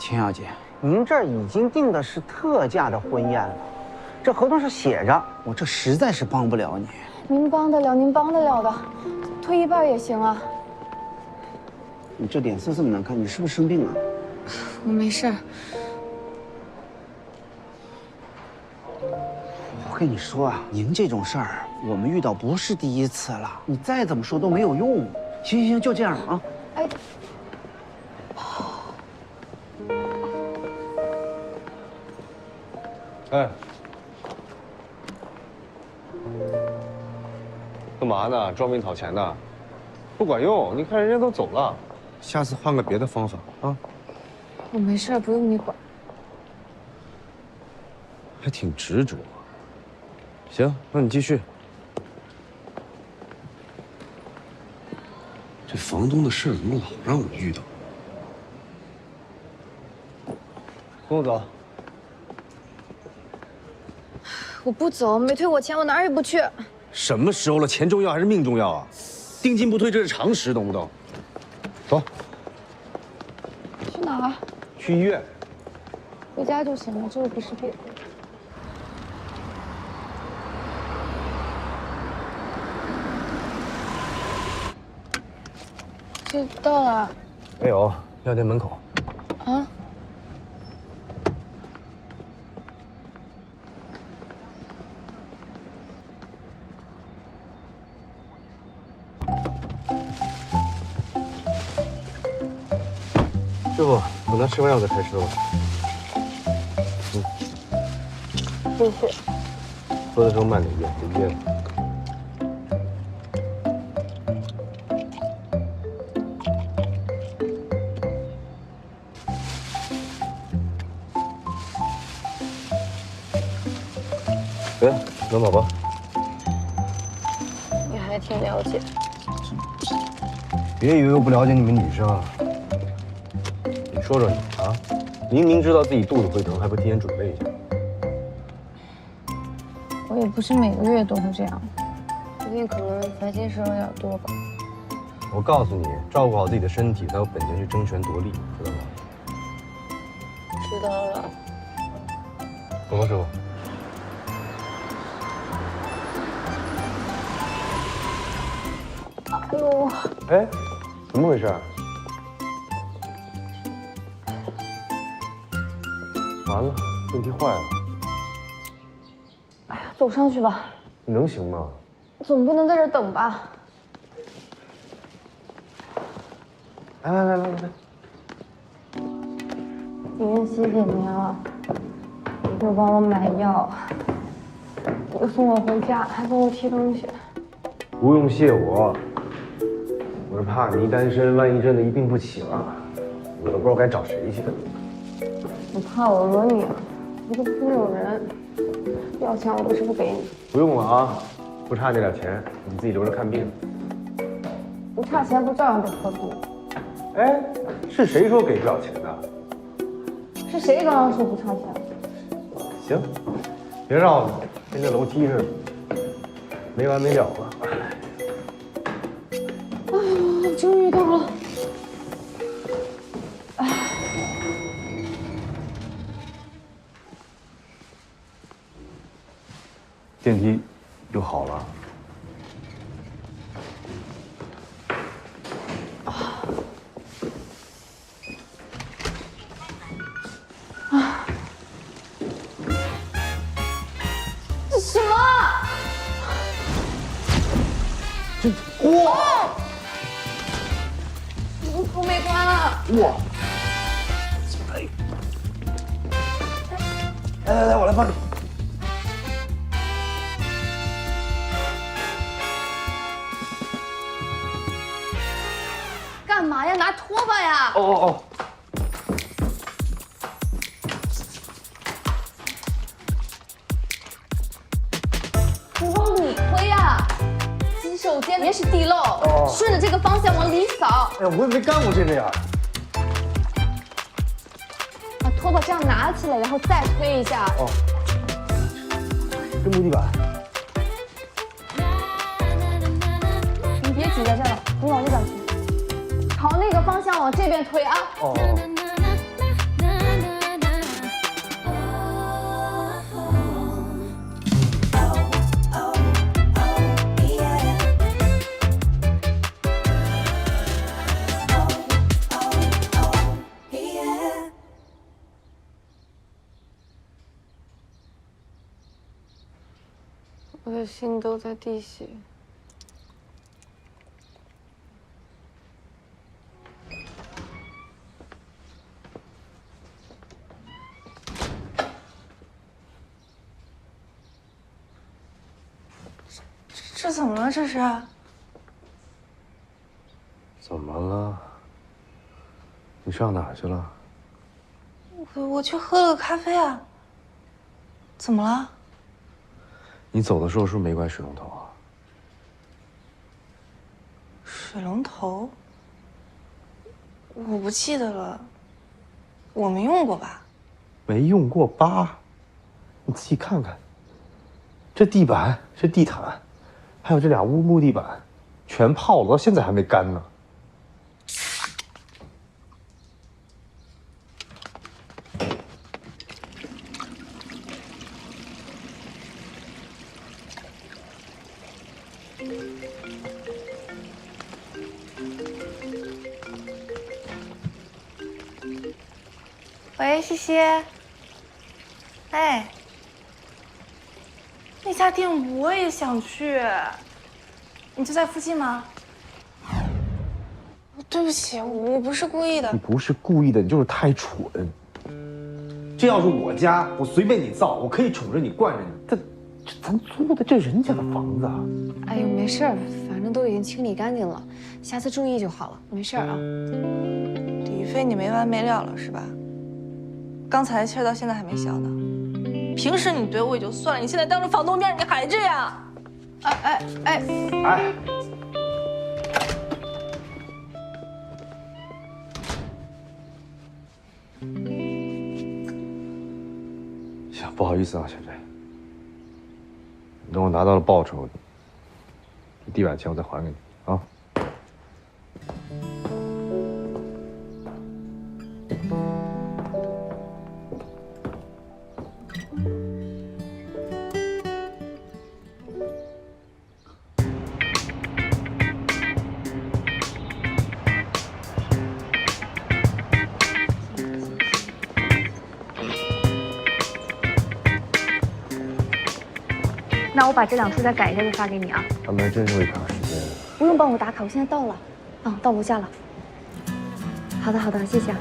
秦小姐，您这儿已经定的是特价的婚宴了，这合同上写着，我这实在是帮不了你。您帮得了，您帮得了的，退一半也行啊。你这脸色这么难看，你是不是生病了？我没事。我跟你说啊，您这种事儿我们遇到不是第一次了，你再怎么说都没有用。行行行，就这样了啊。哎。 哎，干嘛呢？装病讨钱呢？不管用，你看人家都走了，下次换个别的方法啊。我没事，不用你管。还挺执着。行，那你继续。这房东的事怎么老让我遇到？跟我走。 我不走，没退我钱，我哪儿也不去。什么时候了？钱重要还是命重要啊？定金不退，这是常识，懂不懂？走。去哪儿？去医院。回家就行了，这又不是病。这到了。没有，药店门口。啊？ 师傅，等他吃完药再开车吧。谢谢。喝的时候慢点咽，别噎了。哎，暖宝宝。你还挺了解。别以为我不了解你们女生啊。 你说说你啊，明明知道自己肚子会疼，还不提前准备一下？我也不是每个月都会这样，最近可能烦心事有点多吧。我告诉你，照顾好自己的身体，才有本钱去争权夺利，知道吗？知道了。走吧，师傅。哎呦！哎，怎么回事？ 完了，电梯坏了。哎呀，走上去吧。你能行吗？总不能在这儿等吧？来，您谢谢您啊，又帮我买药，又送我回家，还帮我提东西。不用谢我，我是怕你一单身，万一真的一病不起了，我都不知道该找谁去。 你怕我讹你啊？我都不有人，要钱我都是不给你。不用了啊，不差那点钱，你自己留着看病。不差钱不照样得合租？哎，是谁说给不了钱的？是谁刚刚说不差钱？行，别绕了，跟这楼梯似的，没完没了了。哎呦，终于到了。 电梯又好了。这什么？这哇！我没关啊！哇！来，我来帮你。 干嘛呀？拿拖把呀！哦。你往里推呀！洗手间也是地漏，顺着这个方向往里扫。哎呀，我也没干过这样。把拖把这样拿起来，然后再推一下。哦。这木地板。你别挤在这儿了，你往这边推。 朝那个方向往这边推啊！哦。我的心都在滴血。这怎么了？这是？怎么了？你上哪儿去了？我去喝了个咖啡啊。怎么了？你走的时候是不是没关水龙头啊？水龙头？我不记得了，我没用过吧？没用过吧？你仔细看看，这地板、这地毯，还有这俩乌木地板，全泡了，到现在还没干呢。喂，西西。哎，那家店我也想去，你就在附近吗？对不起，我不是故意的。你不是故意的，你就是太蠢。这要是我家，我随便你造，我可以宠着你、惯着你。这咱租的这人家的房子啊。哎呦，没事儿，反正都已经清理干净了，下次注意就好了，没事儿啊。李飞，你没完没了了是吧？刚才的气儿到现在还没消呢。平时你怼我也就算了，你现在当着房东面你还这样。哎，行，不好意思啊，小珍。等我拿到了报酬，这地板钱我再还给你啊。那我把这2处再改一下就发给你啊。他们还真是会卡时间。不用帮我打卡，我现在到了，到楼下了。好的，谢谢啊。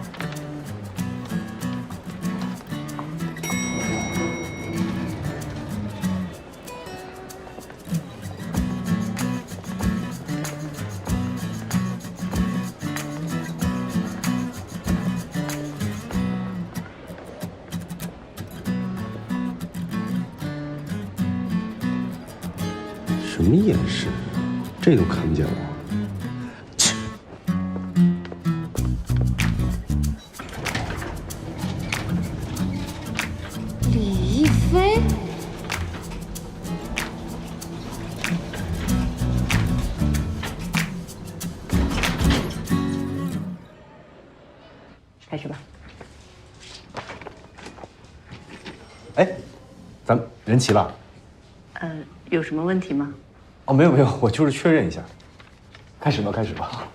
什么眼神？这都看不见我。李亦菲，开始吧。哎，咱们人齐了。有什么问题吗？哦，没有，我就是确认一下。开始吧。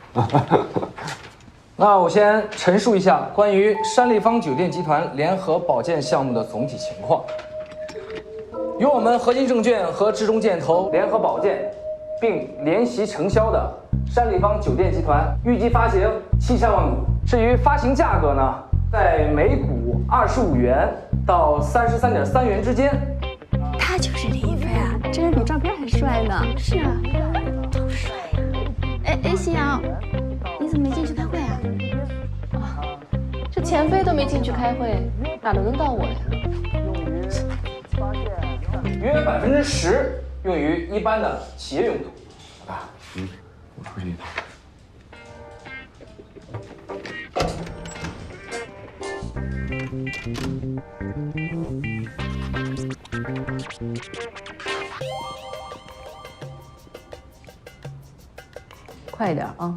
那我先陈述一下关于山立方酒店集团联合保荐项目的总体情况。由我们合金证券和智中建投联合保荐，并联席承销的山立方酒店集团预计发行7000万股。至于发行价格呢，在每股25元到33.3元之间。他就是李亦菲啊，真人比照片还帅呢。是啊，好帅呀！哎，夕阳，你怎么没进去开会啊？这钱飞都没进去开会，哪轮得到我呀？约10%用于一般的企业用途。爸，我出去一趟。快点啊！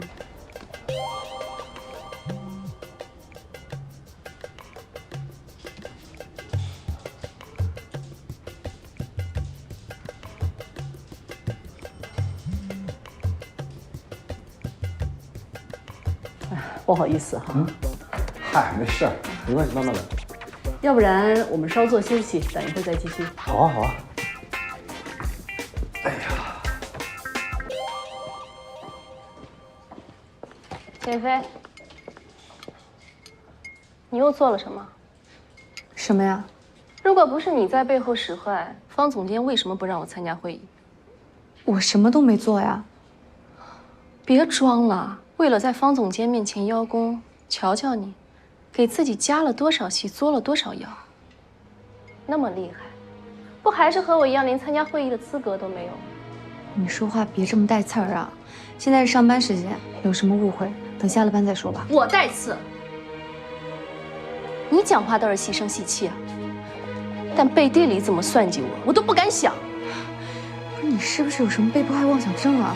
不好意思哈，嗨，没事儿，没关系，慢慢来。要不然我们稍作休息，等一会儿再继续。好啊。简飞，你又做了什么？什么呀？如果不是你在背后使坏，方总监为什么不让我参加会议？我什么都没做呀。别装了，为了在方总监面前邀功，瞧瞧你，给自己加了多少戏，作了多少妖。那么厉害，不还是和我一样，连参加会议的资格都没有？你说话别这么带刺儿啊！现在是上班时间，有什么误会等下了班再说吧。我带刺，你讲话倒是细声细气啊，但背地里怎么算计我，我都不敢想。不是你是不是有什么被迫害妄想症啊？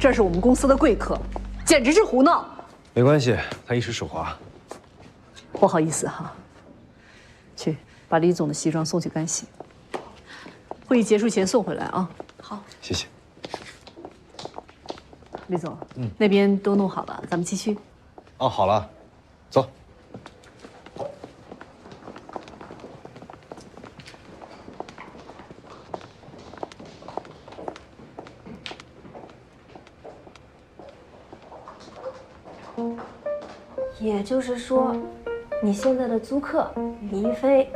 这是我们公司的贵客，简直是胡闹！没关系，他一时手滑。不好意思哈，去把李总的西装送去干洗，会议结束前送回来啊。好，谢谢。李总，那边都弄好了，咱们继续。哦，好了，走。也就是说，你现在的租客李一飞，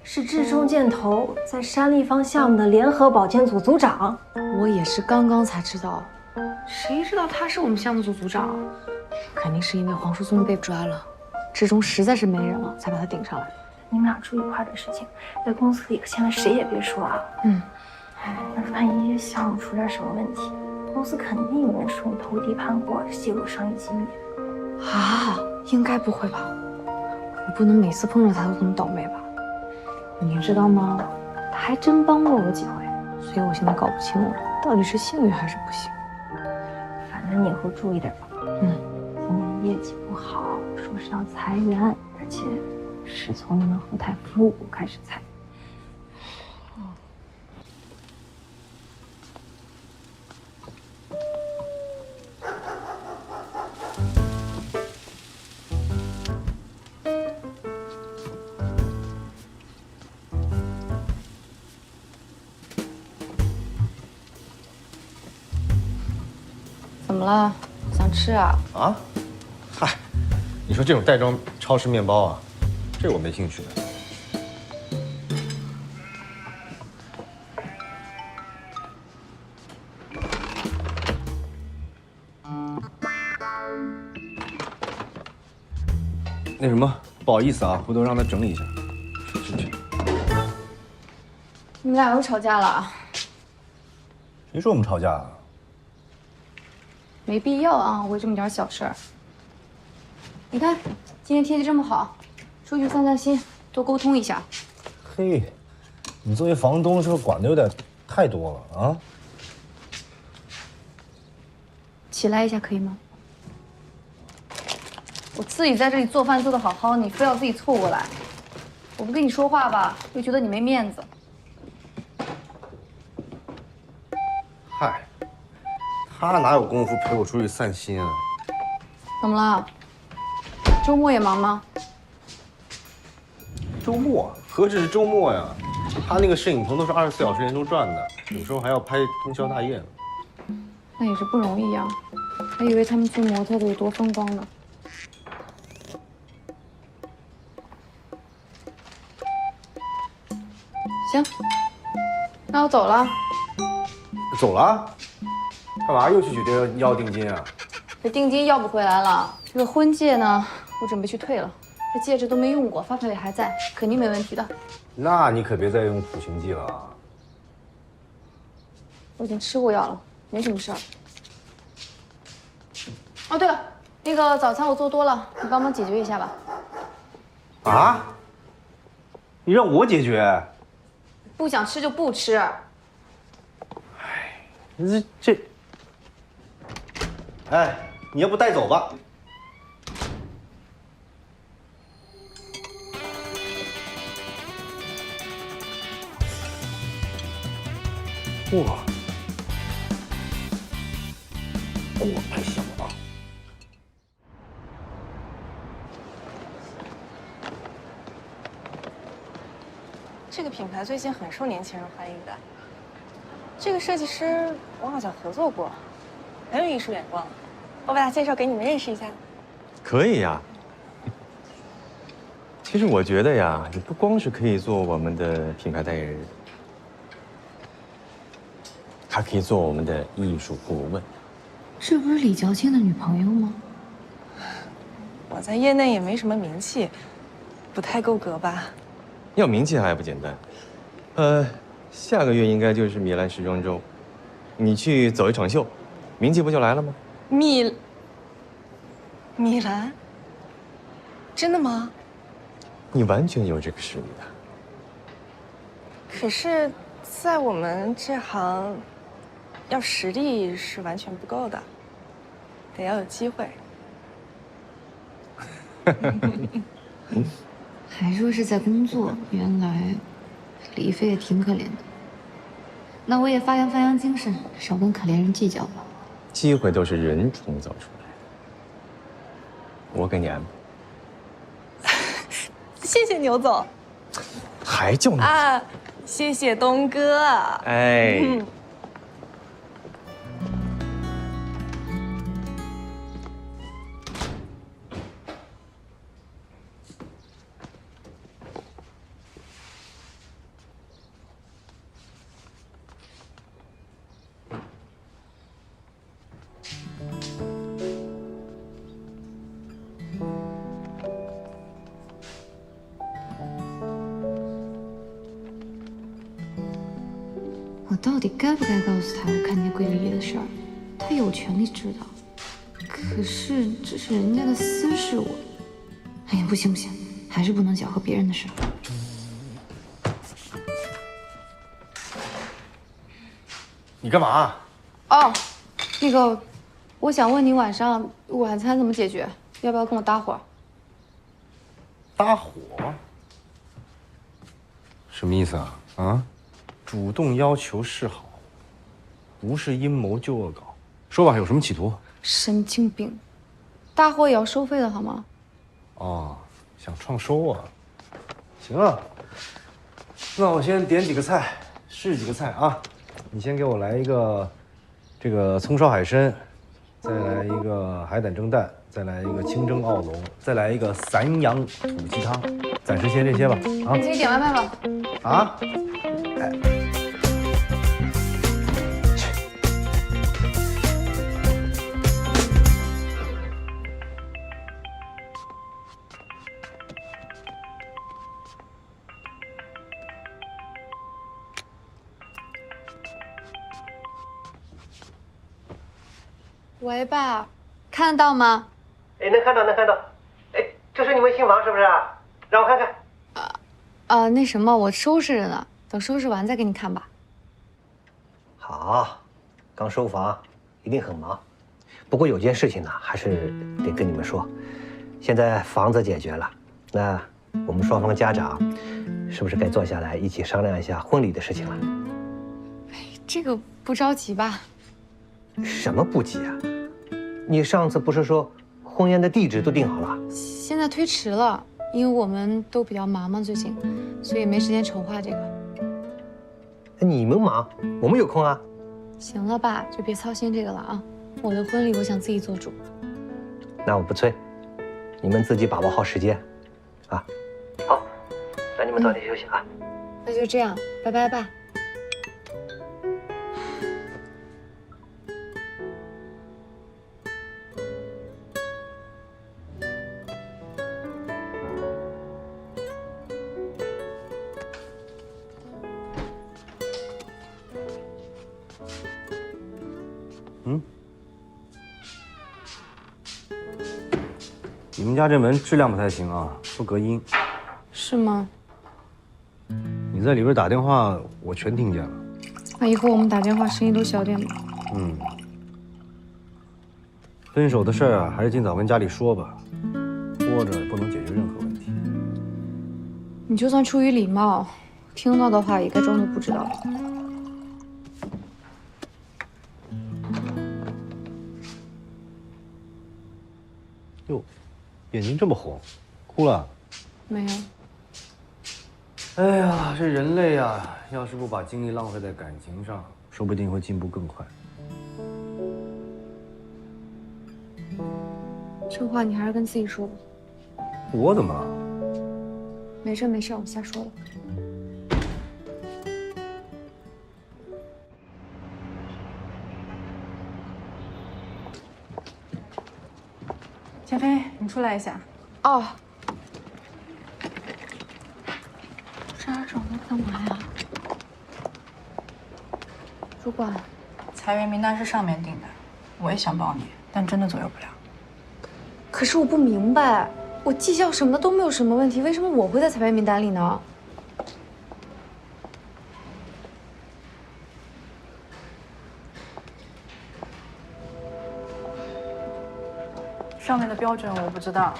是至中建投在山立方项目的联合保健组组长。我也是刚刚才知道，谁知道他是我们项目组组长？肯定是因为黄淑尊被抓了，志中实在是没人了，才把他顶上来。你们俩住一块的事情，在公司里可千万谁也别说啊。那万一项目出点什么问题，公司肯定有人说你投敌叛国，泄露商业机密。啊，应该不会吧？我不能每次碰着他都这么倒霉吧？你知道吗？他还真帮过我几回，所以我现在搞不清了，到底是幸运还是不幸。反正你以后注意点吧。今年业绩不好，说是要裁员，而且是从你们后台服务部开始裁。怎么了？想吃啊？啊？嗨，你说这种袋装超市面包啊，这我没兴趣的。那什么，不好意思啊，回头让他整理一下。去。你们俩又吵架了？谁说我们吵架了？没必要啊，为这么点小事儿。你看，今天天气这么好，出去散散心，多沟通一下。嘿，你作为房东是不是管的有点太多了啊？起来一下可以吗？我自己在这里做饭做得好好，你非要自己凑过来，我不跟你说话吧，又觉得你没面子。嗨，他哪有功夫陪我出去散心啊？怎么了？周末也忙吗？周末何止是周末呀？他那个摄影棚都是24小时连轴转的，有时候还要拍通宵大夜呢。那也是不容易呀，还以为他们做模特的有多风光呢。行，那我走了。走了？干嘛又去酒店要定金啊？这定金要不回来了，这个婚戒呢，我准备去退了。这戒指都没用过，发票也还在，肯定没问题的。那你可别再用苦行剂了啊！我已经吃过药了，没什么事儿。哦，对了，那个早餐我做多了，你帮忙解决一下吧。啊？你让我解决？不想吃就不吃。这，哎，你要不带走吧？哇，我不行啊！这个品牌最近很受年轻人欢迎的。这个设计师我好像合作过，很有艺术眼光。我把他介绍给你们认识一下。可以呀。其实我觉得呀，你不光是可以做我们的品牌代言人，还可以做我们的艺术顾问。这不是李娇卿的女朋友吗？我在业内也没什么名气，不太够格吧？要名气还不简单。下个月应该就是米兰时装周，你去走一场秀，名气不就来了吗？米兰？真的吗？你完全有这个实力的。可是，在我们这行，要实力是完全不够的，得要有机会。还说是在工作，原来李一飞也挺可怜的。那我也发扬精神，少跟可怜人计较吧。机会都是人创造出来的，我给你安排。谢谢牛总。还叫你啊，谢谢东哥。哎。我到底该不该告诉他我看见桂丽丽的事儿？他有权利知道，可是这是人家的私事，哎呀，不行，还是不能搅和别人的事儿。你干嘛？哦，那个，我想问你晚上晚餐怎么解决？要不要跟我搭伙？搭伙？什么意思啊？啊？主动要求示好，不是阴谋就恶搞。说吧，有什么企图？神经病！搭伙也要收费的好吗？哦，想创收啊？行啊，那我先点几个菜，试几个菜啊。你先给我来一个这个葱烧海参，再来一个海胆蒸蛋，再来一个清蒸澳龙，再来一个散养土鸡汤。暂时先这些吧。啊，你自己点外卖吧。啊？哎。喂，爸，看得到吗？哎，能看到。哎，这是你们新房是不是？让我看看。那什么，我收拾着呢，等收拾完再给你看吧。好，刚收房，一定很忙。不过有件事情呢，还是得跟你们说。现在房子解决了，那我们双方家长是不是该坐下来一起商量一下婚礼的事情了？这个不着急吧？什么不急啊？你上次不是说婚宴的地址都定好了？现在推迟了，因为我们都比较忙嘛，最近，所以没时间筹划这个。你们忙，我们有空啊。行了，爸，就别操心这个了啊。我的婚礼我想自己做主。那我不催，你们自己把握好时间，啊。好，那你们早点休息啊。那就这样，拜拜，爸。你们家这门质量不太行啊，不隔音。是吗？你在里边打电话，我全听见了。那以后我们打电话声音都小点吧。分手的事儿啊，还是尽早跟家里说吧，拖着不能解决任何问题。你就算出于礼貌，听到的话也该装作不知道。眼睛这么红，哭了？没有。哎呀，这人类啊，要是不把精力浪费在感情上，说不定会进步更快。这话你还是跟自己说吧。我怎么了？没事没事，我瞎说了。钱飞，你出来一下。哦。这儿找我干嘛呀？主管，裁员名单是上面定的，我也想帮你，但真的左右不了。可是我不明白，我绩效什么的都没有什么问题，为什么我会在裁员名单里呢？上面的标准我不知道，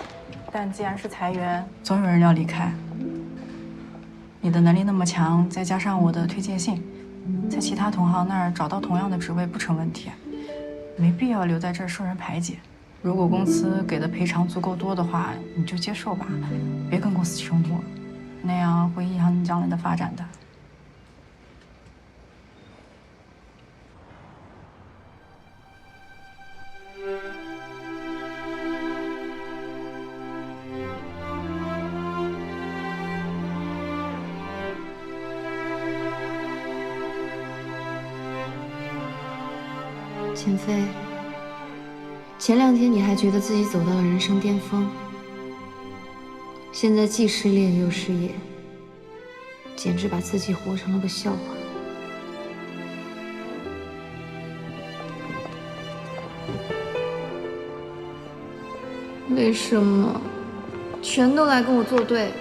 但既然是裁员，总有人要离开。你的能力那么强，再加上我的推荐信，在其他同行那儿找到同样的职位不成问题，没必要留在这儿受人排挤。如果公司给的赔偿足够多的话，你就接受吧，别跟公司生活，那样会影响你将来的发展的。钱飞，前2天你还觉得自己走到了人生巅峰，现在既失恋又失业，简直把自己活成了个笑话。为什么全都来跟我作对？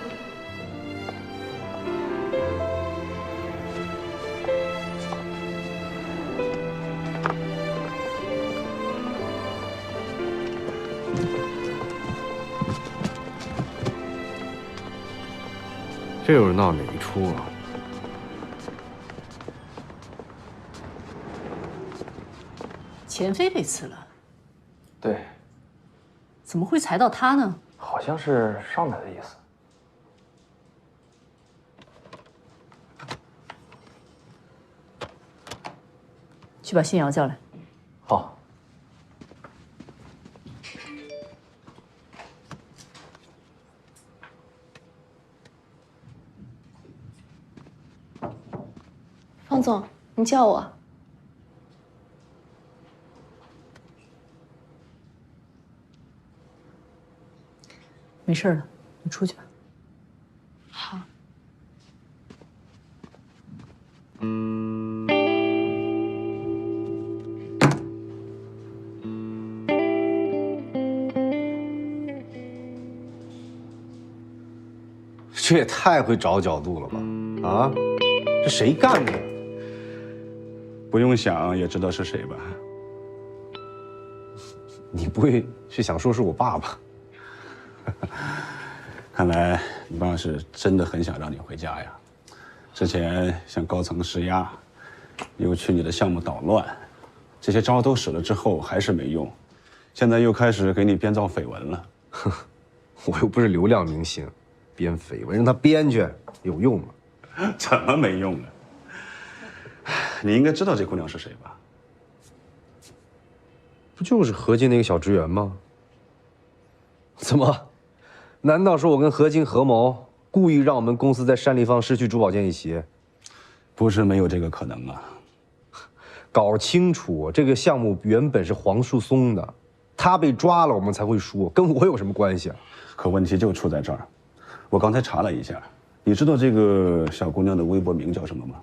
这又是闹哪一出啊？钱飞被辞了，对，怎么会裁到他呢？好像是上面的意思。去把信瑶叫来。好。方总，你叫我。没事了，你出去吧。好。这也太会找角度了吧？啊，这谁干的？不用想也知道是谁吧？你不会是想说是我爸爸？看来你爸是真的很想让你回家呀。之前向高层施压，又去你的项目捣乱，这些招都使了之后还是没用，现在又开始给你编造绯闻了。我又不是流量明星，编绯闻让他编去有用吗？怎么没用啊？你应该知道这姑娘是谁吧？不就是何金那个小职员吗？怎么？难道说我跟何金合谋，故意让我们公司在单立方失去珠宝剑一席？不是没有这个可能啊。搞清楚，这个项目原本是黄树松的，他被抓了，我们才会输，跟我有什么关系啊？可问题就出在这儿。我刚才查了一下，你知道这个小姑娘的微博名叫什么吗？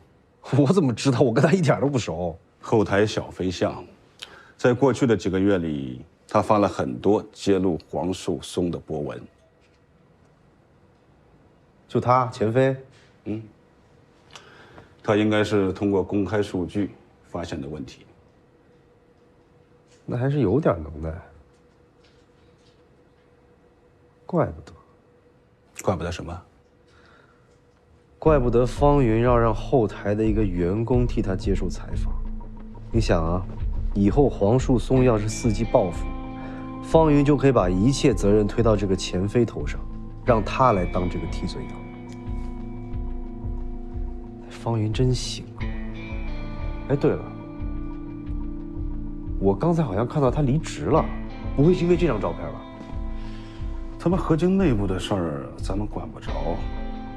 我怎么知道？我跟她一点都不熟。后台小飞象，在过去的几个月里，她发了很多揭露黄树松的博文。就她，钱飞？她应该是通过公开数据发现的问题。那还是有点能耐。怪不得。怪不得什么？怪不得方云要让后台的一个员工替他接受采访。你想啊，以后黄树松要是伺机报复，方云就可以把一切责任推到这个钱飞头上，让他来当这个替罪羊。方云真行啊！哎，对了，我刚才好像看到他离职了，不会是因为这张照片吧？他们何晶内部的事儿咱们管不着，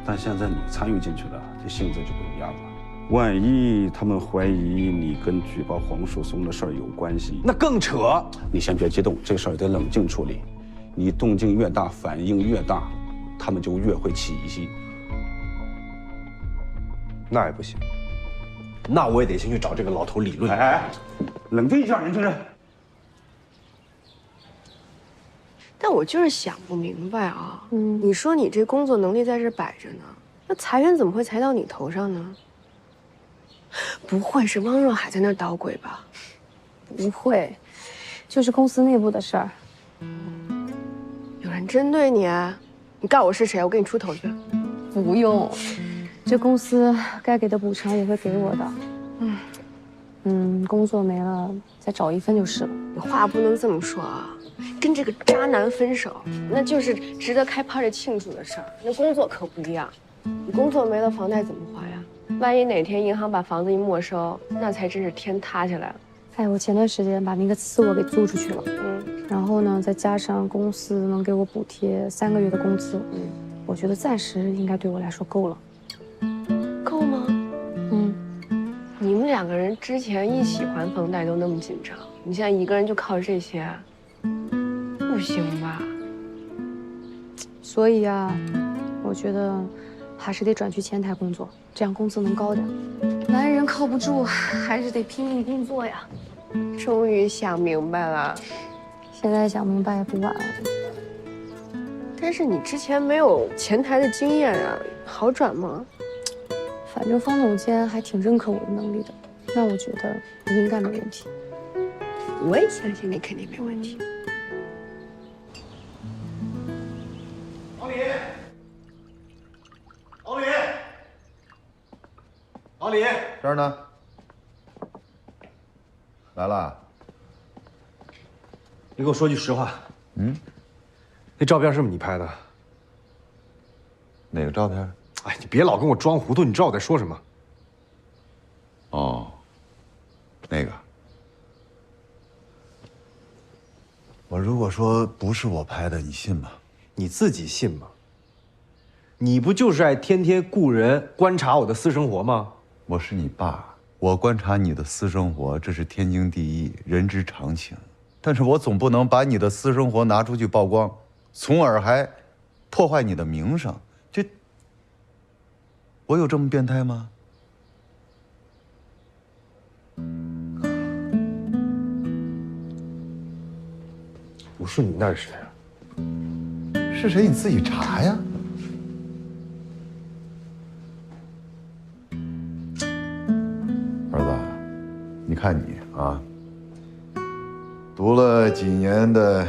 但现在你参与进去了，这性质就不一样了。万一他们怀疑你跟举报黄树松的事儿有关系，那更扯。你先别激动，这事儿得冷静处理。你动静越大，反应越大，他们就越会起疑心。那也不行，那我也得先去找这个老头理论。哎，冷静一下，年轻人。但我就是想不明白啊，你说你这工作能力在这摆着呢，那裁员怎么会裁到你头上呢？不会是汪若海在那儿捣鬼吧？不会，就是公司内部的事儿。有人针对你啊？你告我是谁，我给你出头去。不用，这公司该给的补偿也会给我的。工作没了再找一份就是了。你话不能这么说啊！跟这个渣男分手，那就是值得开 party 庆祝的事儿。那工作可不一样，你工作没了，房贷怎么还呀？万一哪天银行把房子一没收，那才真是天塌下来了。哎，我前段时间把那个次卧给租出去了，然后呢，再加上公司能给我补贴3个月的工资，我觉得暂时应该对我来说够了。够吗？你们2个人之前一起还房贷都那么紧张，你现在一个人就靠这些，不行吧？所以啊，我觉得还是得转去前台工作，这样工资能高点。男人靠不住，还是得拼命工作呀。终于想明白了，现在想明白也不晚了。但是你之前没有前台的经验啊，好转吗？反正方总监还挺认可我的能力的，那我觉得应该没问题。我也相信你肯定没问题。老李，老李，老李，这儿呢。来了。你给我说句实话，那照片是不是你拍的？哪个照片？哎，你别老跟我装糊涂，你知道我在说什么？哦，那个。我如果说不是我拍的，你信吗？你自己信吗？你不就是爱天天雇人观察我的私生活吗？我是你爸，我观察你的私生活，这是天经地义，人之常情。但是我总不能把你的私生活拿出去曝光，从而还破坏你的名声。我有这么变态吗？不是你，那是谁啊？是谁？你自己查呀。儿子，你看你啊，读了几年的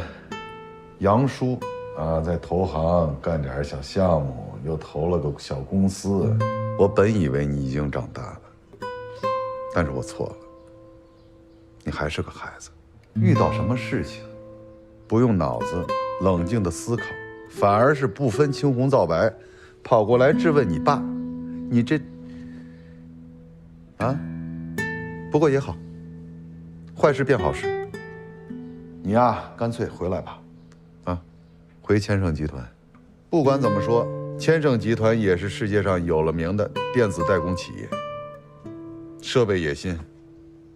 洋书啊，在投行干点小项目。又投了个小公司，我本以为你已经长大了，但是我错了。你还是个孩子，遇到什么事情，不用脑子冷静的思考，反而是不分青红皂白，跑过来质问你爸，你这啊？不过也好，坏事变好事。你呀，干脆回来吧，啊，回千盛集团。不管怎么说。千盛集团也是世界上有了名的电子代工企业，设备也新，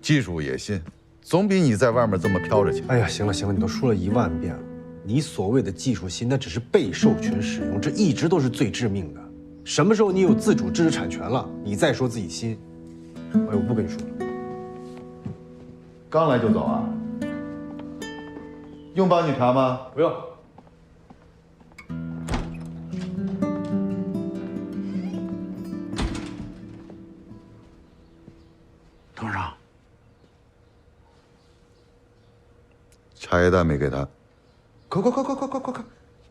技术也新，总比你在外面这么飘着强。哎呀，行了行了，你都说了10000遍了，你所谓的技术新，那只是被授权使用，这一直都是最致命的。什么时候你有自主知识产权了，你再说自己新？哎，我不跟你说了。刚来就走啊？用帮你查吗？不用。董事长，茶叶蛋没给他，快！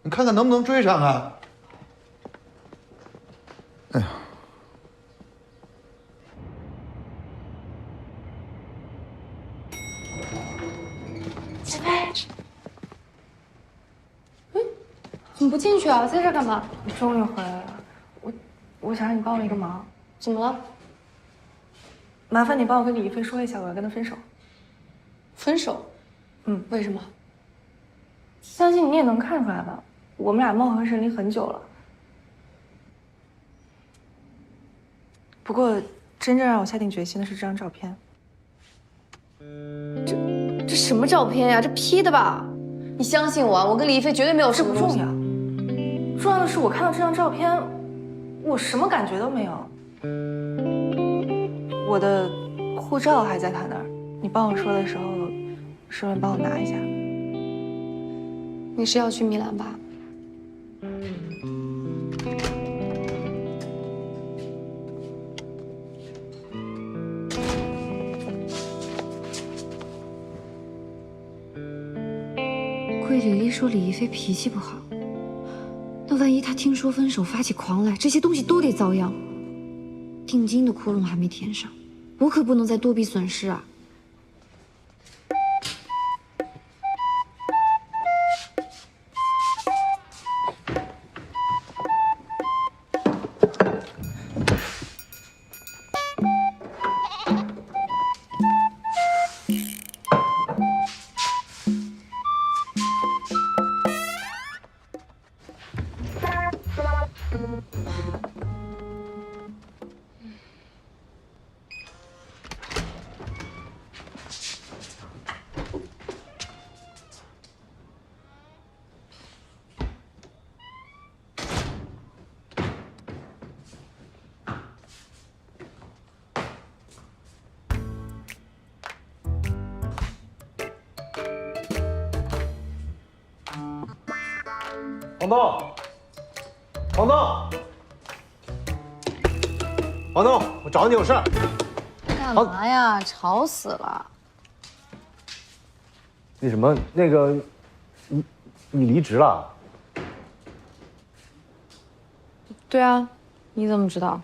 你看看能不能追上啊？哎呀！子飞，你不进去啊？在这干嘛？你终于回来了，我想让你帮我一个忙。怎么了？麻烦你帮我跟李一飞说一下，我要跟他分手。分手？为什么？相信你也能看出来吧，我们俩貌合神离很久了。不过，真正让我下定决心的是这张照片。这什么照片呀？这 P 的吧？你相信我，我跟李一飞绝对没有什么这不重要，重要的是我看到这张照片，我什么感觉都没有。我的护照还在他那儿，你帮我说的时候，顺便帮我拿一下。你是要去米兰吧？桂李丽说李一飞脾气不好，那万一他听说分手发起狂来，这些东西都得遭殃。定金的窟窿还没填上，我可不能再多笔损失啊！黄东，黄东，黄东，我找你有事儿。干嘛呀？吵死了！那什么，那个，你离职了？对啊，你怎么知道？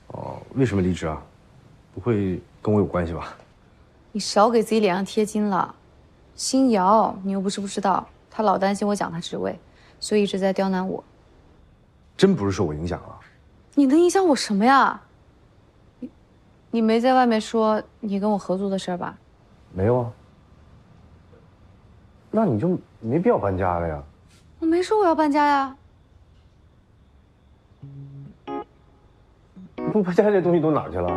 哦，为什么离职啊？不会跟我有关系吧？你少给自己脸上贴金了。新瑶，你又不是不知道，他老担心我讲他职位，所以一直在刁难我。真不是受我影响啊？你能影响我什么呀？你没在外面说你跟我合租的事儿吧？没有啊。那你就没必要搬家了呀。我没说我要搬家呀。不搬家这东西都哪儿去了？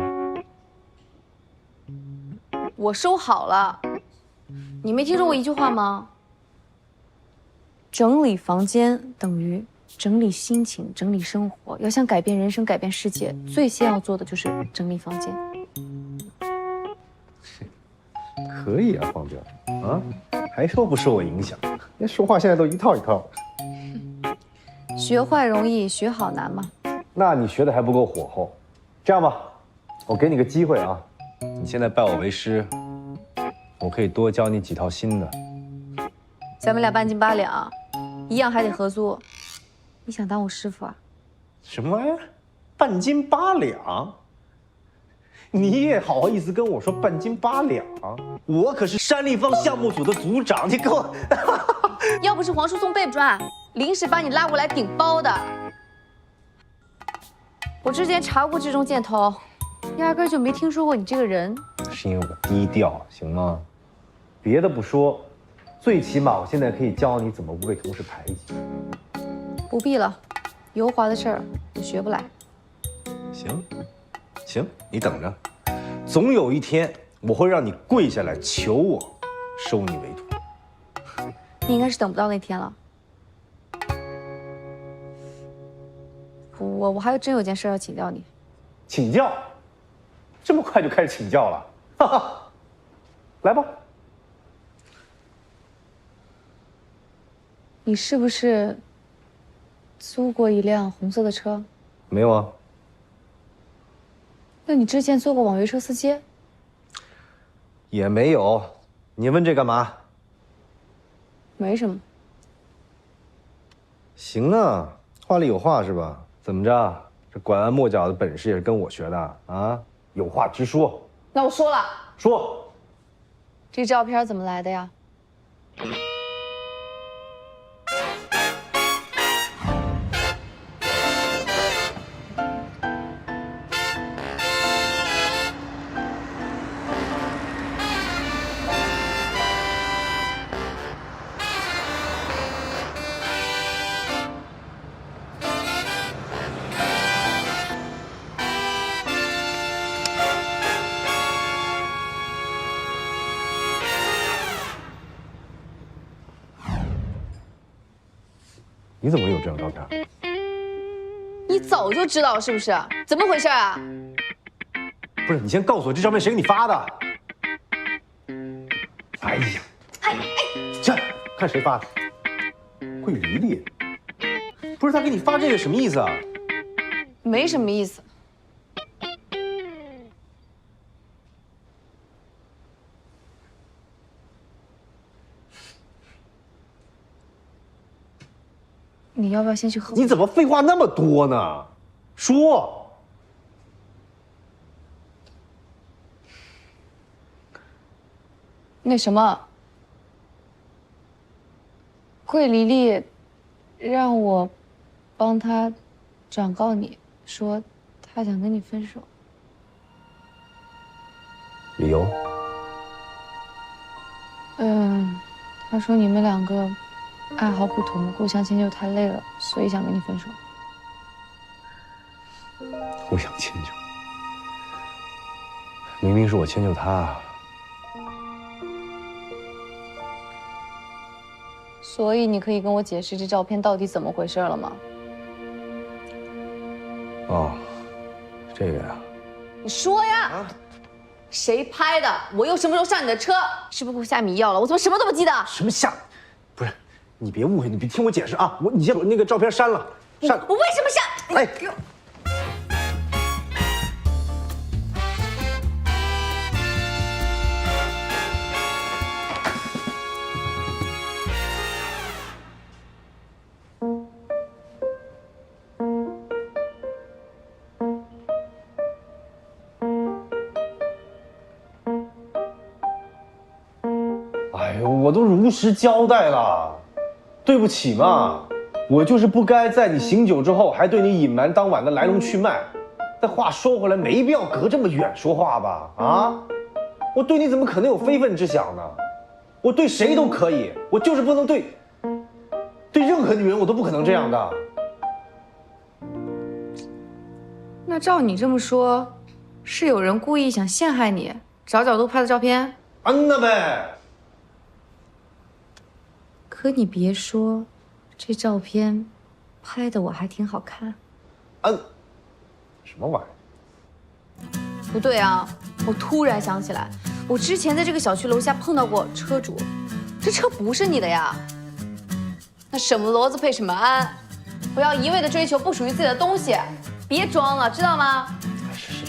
我收好了。你没听说过一句话吗？整理房间等于整理心情，整理生活。要想改变人生，改变世界，最先要做的就是整理房间。可以啊，黄彪啊，还说不受我影响？那说话现在都一套一套。学坏容易，学好难嘛。那你学的还不够火候。这样吧，我给你个机会啊，你现在拜我为师，我可以多教你几套新的。咱们俩半斤八两，一样还得合租。你想当我师傅啊？什么玩意儿？半斤八两？你也好意思跟我说半斤八两？我可是山立方项目组的组长，你给我……要不是黄叔松背不转，临时把你拉过来顶包的。我之前查过志中箭头，压根就没听说过你这个人。是因为我低调，行吗？别的不说，最起码我现在可以教你怎么不被同事排挤。不必了，油滑的事儿我学不来。行，行，你等着，总有一天我会让你跪下来求我收你为徒。你应该是等不到那天了。我还真有件事要请教你。请教？这么快就开始请教了？哈哈，来吧。你是不是租过一辆红色的车？没有啊。那你之前做过网约车司机？也没有。你问这干嘛？没什么。行啊，话里有话是吧？怎么着？这拐弯抹角的本事也是跟我学的啊！有话直说。那我说了。说。这照片怎么来的呀？你怎么会有这张照片？你早就知道是不是？怎么回事啊？不是，你先告诉我这照片谁给你发的？哎呀，这看谁发的？桂离离，不是他给你发这个什么意思啊？没什么意思。你要不要先去喝？你怎么废话那么多呢？说。那什么，桂离离让我帮他转告你，说他想跟你分手。理由？他说你们两个爱好不同，互相迁就太累了，所以想跟你分手。互相迁就，明明是我迁就他。所以你可以跟我解释这照片到底怎么回事了吗？哦，这个呀。你说呀！谁拍的？我又什么时候上你的车？是不是给我下迷药了？我怎么什么都不记得？什么下？不是，你别误会，你别听我解释啊！你先把那个照片删了，删。我为什么删？哎。我都如实交代了，对不起嘛，我就是不该在你醒酒之后还对你隐瞒当晚的来龙去脉。但话说回来，没必要隔这么远说话吧？啊，我对你怎么可能有非分之想呢？我对谁都可以，我就是不能对任何女人我都不可能这样的。那照你这么说，是有人故意想陷害你，找角度拍的照片？那呗。可你别说，这照片拍的我还挺好看。什么玩意儿？不对啊！我突然想起来，我之前在这个小区楼下碰到过车主，这车不是你的呀。那什么骡子配什么鞍，不要一味的追求不属于自己的东西，别装了，知道吗？是，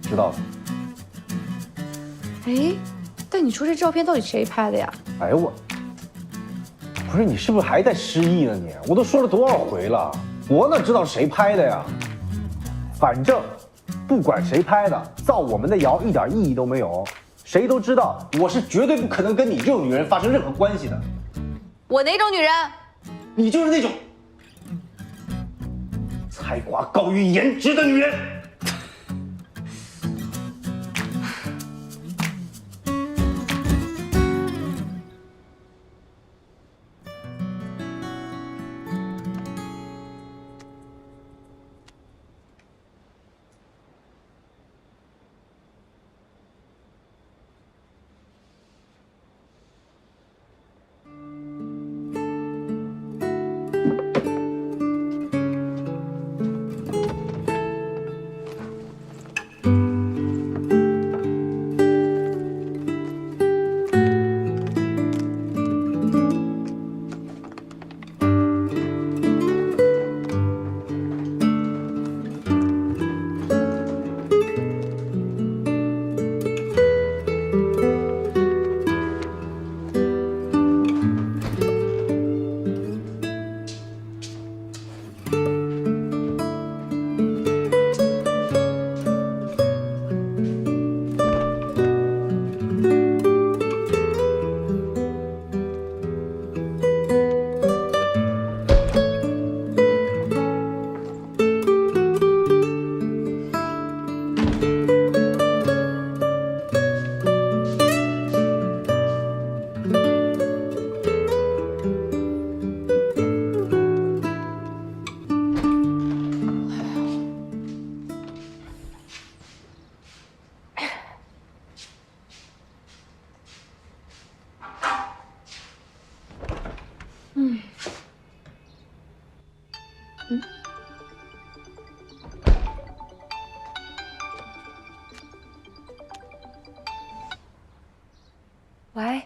知道了。哎，但你说这照片到底谁拍的呀？哎呦我。不是你是不是还在失忆呢你？我都说了多少回了，我哪知道谁拍的呀？反正不管谁拍的，造我们的谣一点意义都没有。谁都知道我是绝对不可能跟你这种女人发生任何关系的。我哪种女人？你就是那种才华高于颜值的女人。喂，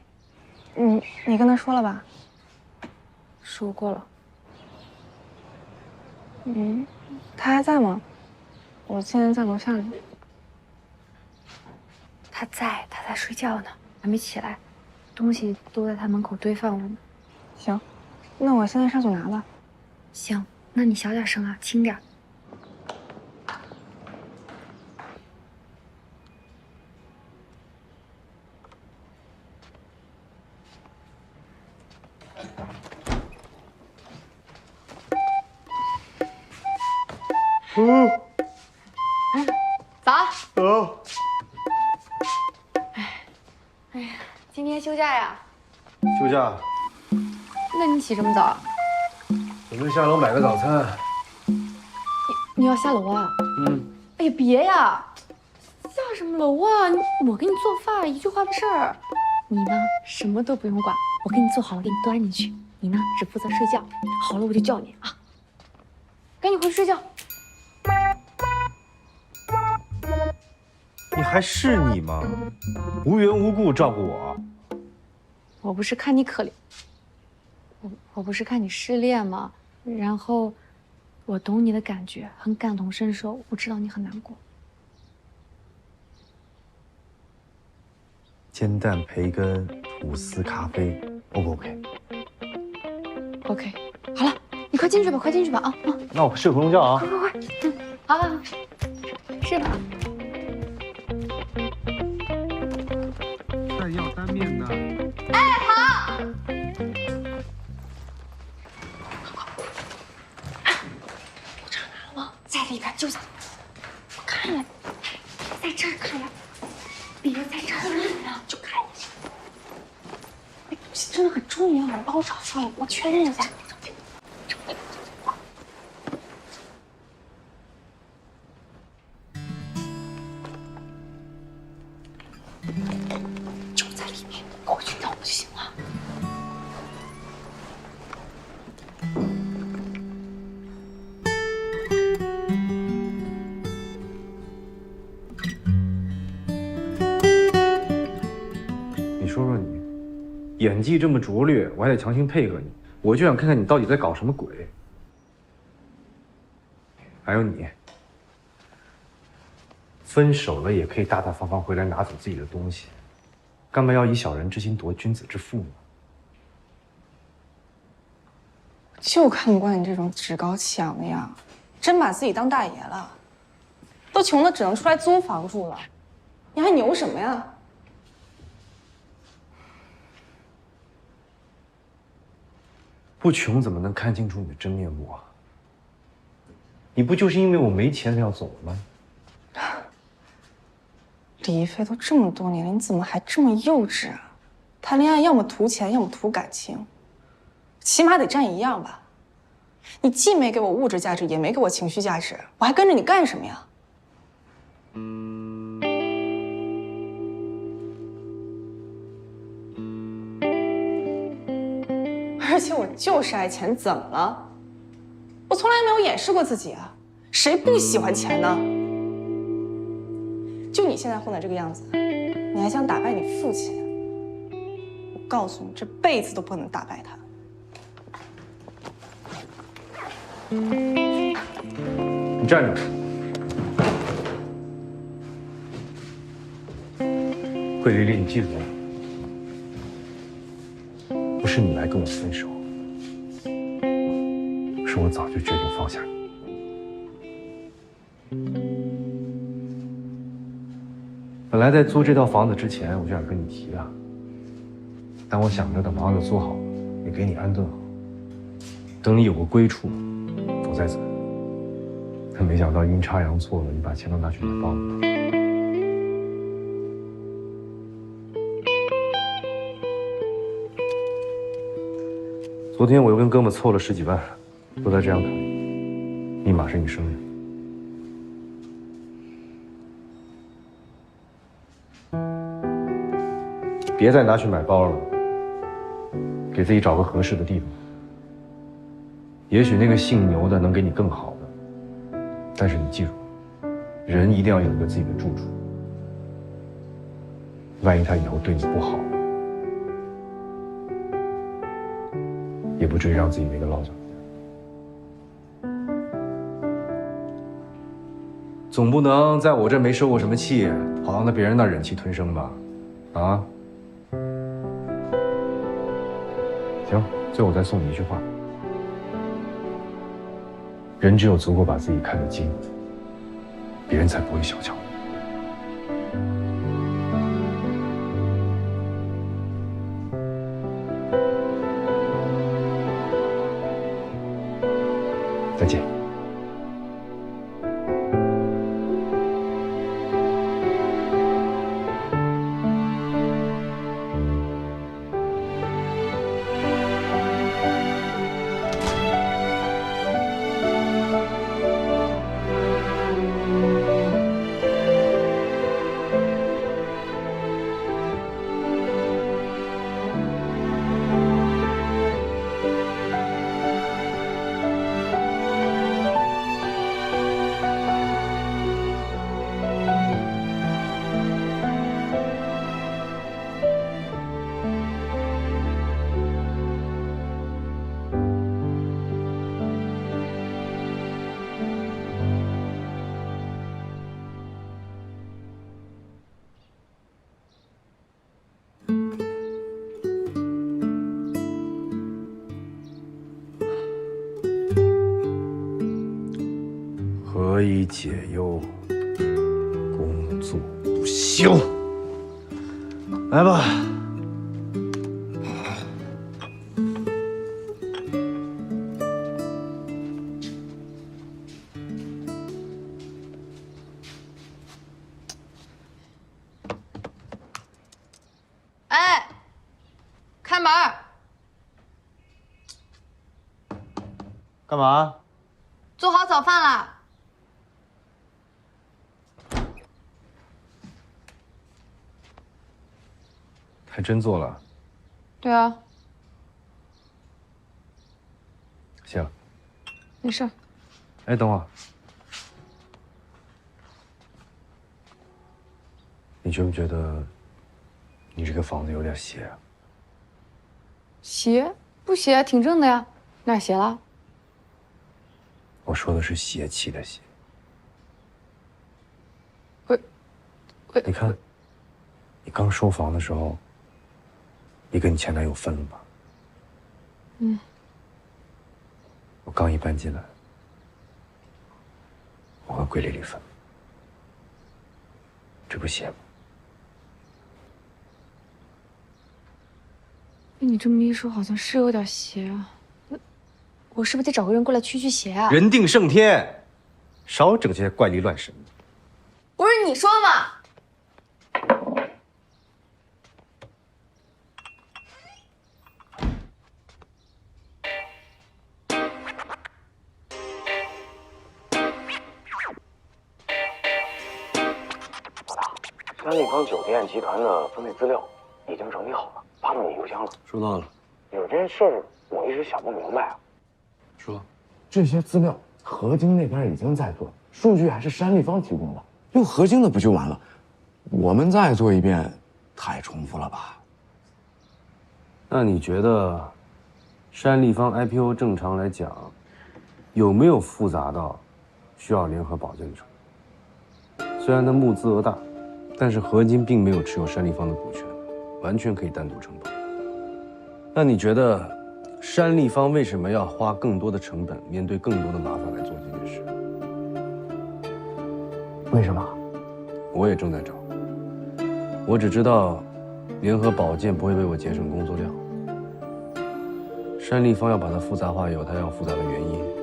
你跟他说了吧？说过了。他还在吗？我现在在楼下呢。他在睡觉呢，还没起来，东西都在他门口堆放着呢。行，那我现在上去拿吧。行，那你小点声啊，轻点。早。走。哎呀，今天休假呀？休假，那你起这么早啊？准备下楼买个早餐。你要下楼啊？哎呀，别呀，下什么楼啊？我给你做饭，一句话的事儿。你呢，什么都不用管，我给你做好了，给你端进去。你呢，只负责睡觉。好了，我就叫你啊。赶紧回去睡觉。你还是你吗？无缘无故照顾我。我不是看你可怜，我不是看你失恋吗？然后，我懂你的感觉，很感同身受。我知道你很难过。煎蛋培根吐司咖啡 ，O 不 OK？ OK， 好了，你快进去吧，快进去吧啊！那我睡回笼觉啊。快，好好好，睡吧。再要单面的。哎，好。我找哪了吗？在里边，就在。我看了，在这儿看了，别在这儿了，就看一下。那东西真的很重要，你帮我找出来，我确认一下。就在里面，跟我去找就行了。你说说你，演技这么拙劣，我还得强行配合你，我就想看看你到底在搞什么鬼。还有你，分手了也可以大大方方回来拿走自己的东西，干嘛要以小人之心夺君子之腹呢？就看不惯你这种趾高气扬的呀，真把自己当大爷了，都穷的只能出来租房住了，你还牛什么呀？不穷怎么能看清楚你的真面目啊？你不就是因为我没钱才要走了吗？李一飞都这么多年了，你怎么还这么幼稚啊？谈恋爱要么图钱，要么图感情，起码得占一样吧。你既没给我物质价值，也没给我情绪价值，我还跟着你干什么呀？而且我就是爱钱，怎么了？我从来没有掩饰过自己啊，谁不喜欢钱呢？就你现在混的这个样子，你还想打败你父亲？我告诉你，这辈子都不能打败他。你站着。桂丽丽，你记住了，不是你来跟我分手，是我早就决定放下你。本来在租这套房子之前，我就想跟你提的，但我想着等房子租好了，也给你安顿好，等你有个归处，我再走。但没想到阴差阳错的，你把钱都拿去买包了。昨天我又跟哥们凑了10几万，不再这样考虑，立马是你生日。别再拿去买包了，给自己找个合适的地方。也许那个姓牛的能给你更好的，但是你记住，人一定要有一个自己的住处。万一他以后对你不好，也不至于让自己没个落脚。总不能在我这没受过什么气，跑到别人那忍气吞声吧？啊？行，最后我再送你一句话：人只有足够把自己看得清，别人才不会小瞧你。再见。何以解忧，工作不休。来吧。哎，开门！干嘛？做好早饭了。还真做了。对啊，行。没事。哎，等会儿，你觉不觉得你这个房子有点邪啊？邪？不邪，挺正的呀，哪儿邪了？我说的是邪气的邪。你看，你刚收房的时候，你跟你前男友分了吧？嗯。我刚一搬进来，我和桂丽丽分了，这不邪吗？被你这么一说，好像是有点邪啊。我是不是得找个人过来驱邪啊？人定胜天，少整些怪力乱神的。不是你说吗？山立方酒店集团的分类资料已经整理好了，发到你邮箱了。收到了。有件事儿我一直想不明白啊。说，这些资料何晶那边已经在做，数据还是山立方提供的，用何晶的不就完了？我们再做一遍，太重复了吧？那你觉得，山立方 IPO 正常来讲，有没有复杂到需要联合保荐的程度？虽然它募资额大，但是何晶并没有持有山立方的股权，完全可以单独承保。那你觉得，山立方为什么要花更多的成本，面对更多的麻烦来做这件事？为什么？我也正在找。我只知道，联合保荐不会为我节省工作量。山立方要把它复杂化，有它要复杂的原因。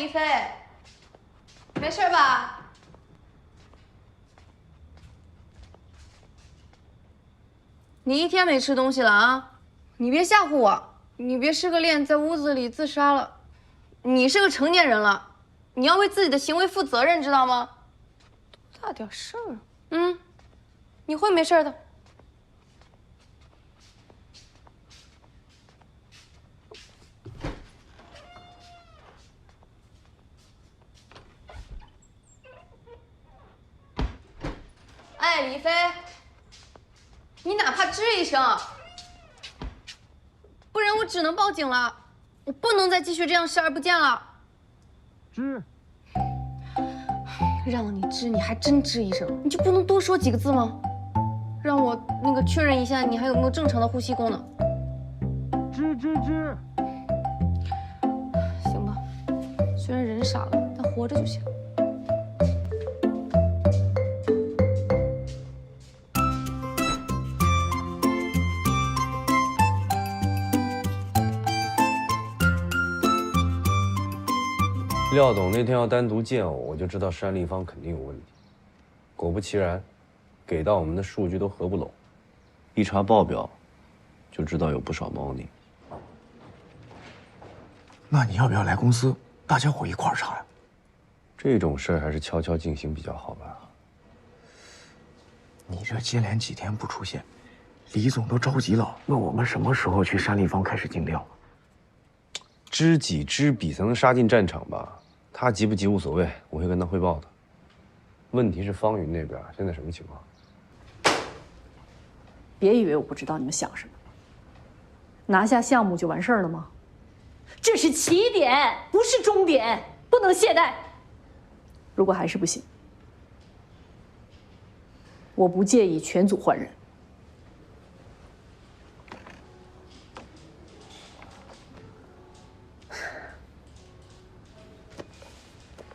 李飞，没事吧？你一天没吃东西了啊！你别吓唬我，你别失个恋在屋子里自杀了。你是个成年人了，你要为自己的行为负责任，知道吗？多大点事儿啊！你会没事的。哎，李飞，你哪怕吱一声，不然我只能报警了。我不能再继续这样视而不见了。吱，让你吱，你还真吱一声，你就不能多说几个字吗？让我确认一下，你还有没有正常的呼吸功能？吱吱吱。行吧，虽然人傻了，但活着就行。廖董那天要单独见我就知道山立方肯定有问题。果不其然，给到我们的数据都合不拢，一查报表就知道有不少猫腻。那你要不要来公司，大家伙一块儿查呀？这种事儿还是悄悄进行比较好吧。你这接连几天不出现，李总都着急了，问我们什么时候去山立方开始尽调。知己知彼才能杀进战场吧。他急不急无所谓，我会跟他汇报的。问题是方云那边现在什么情况？别以为我不知道你们想什么。拿下项目就完事儿了吗？这是起点，不是终点，不能懈怠。如果还是不行，我不介意全组换人。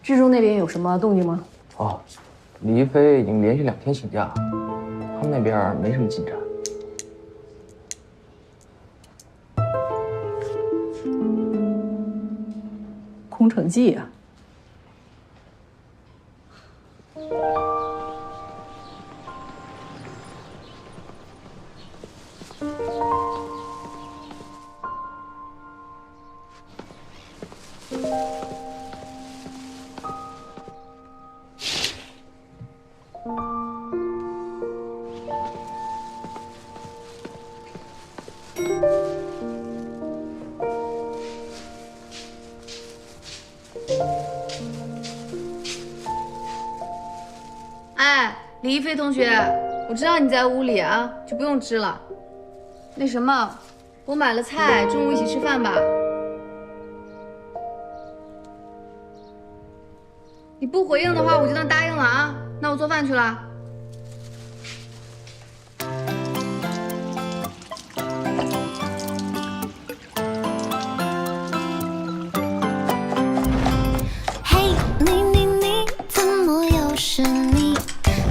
志忠那边有什么动静吗？哦，李一飞已经连续2天请假，他们那边没什么进展。空城计啊！哎，李一飞同学，我知道你在屋里啊，就不用支了。那什么，我买了菜，中午一起吃饭吧。你不回应的话，我就当答应了啊。那我做饭去了。嘿，你，怎么又是你？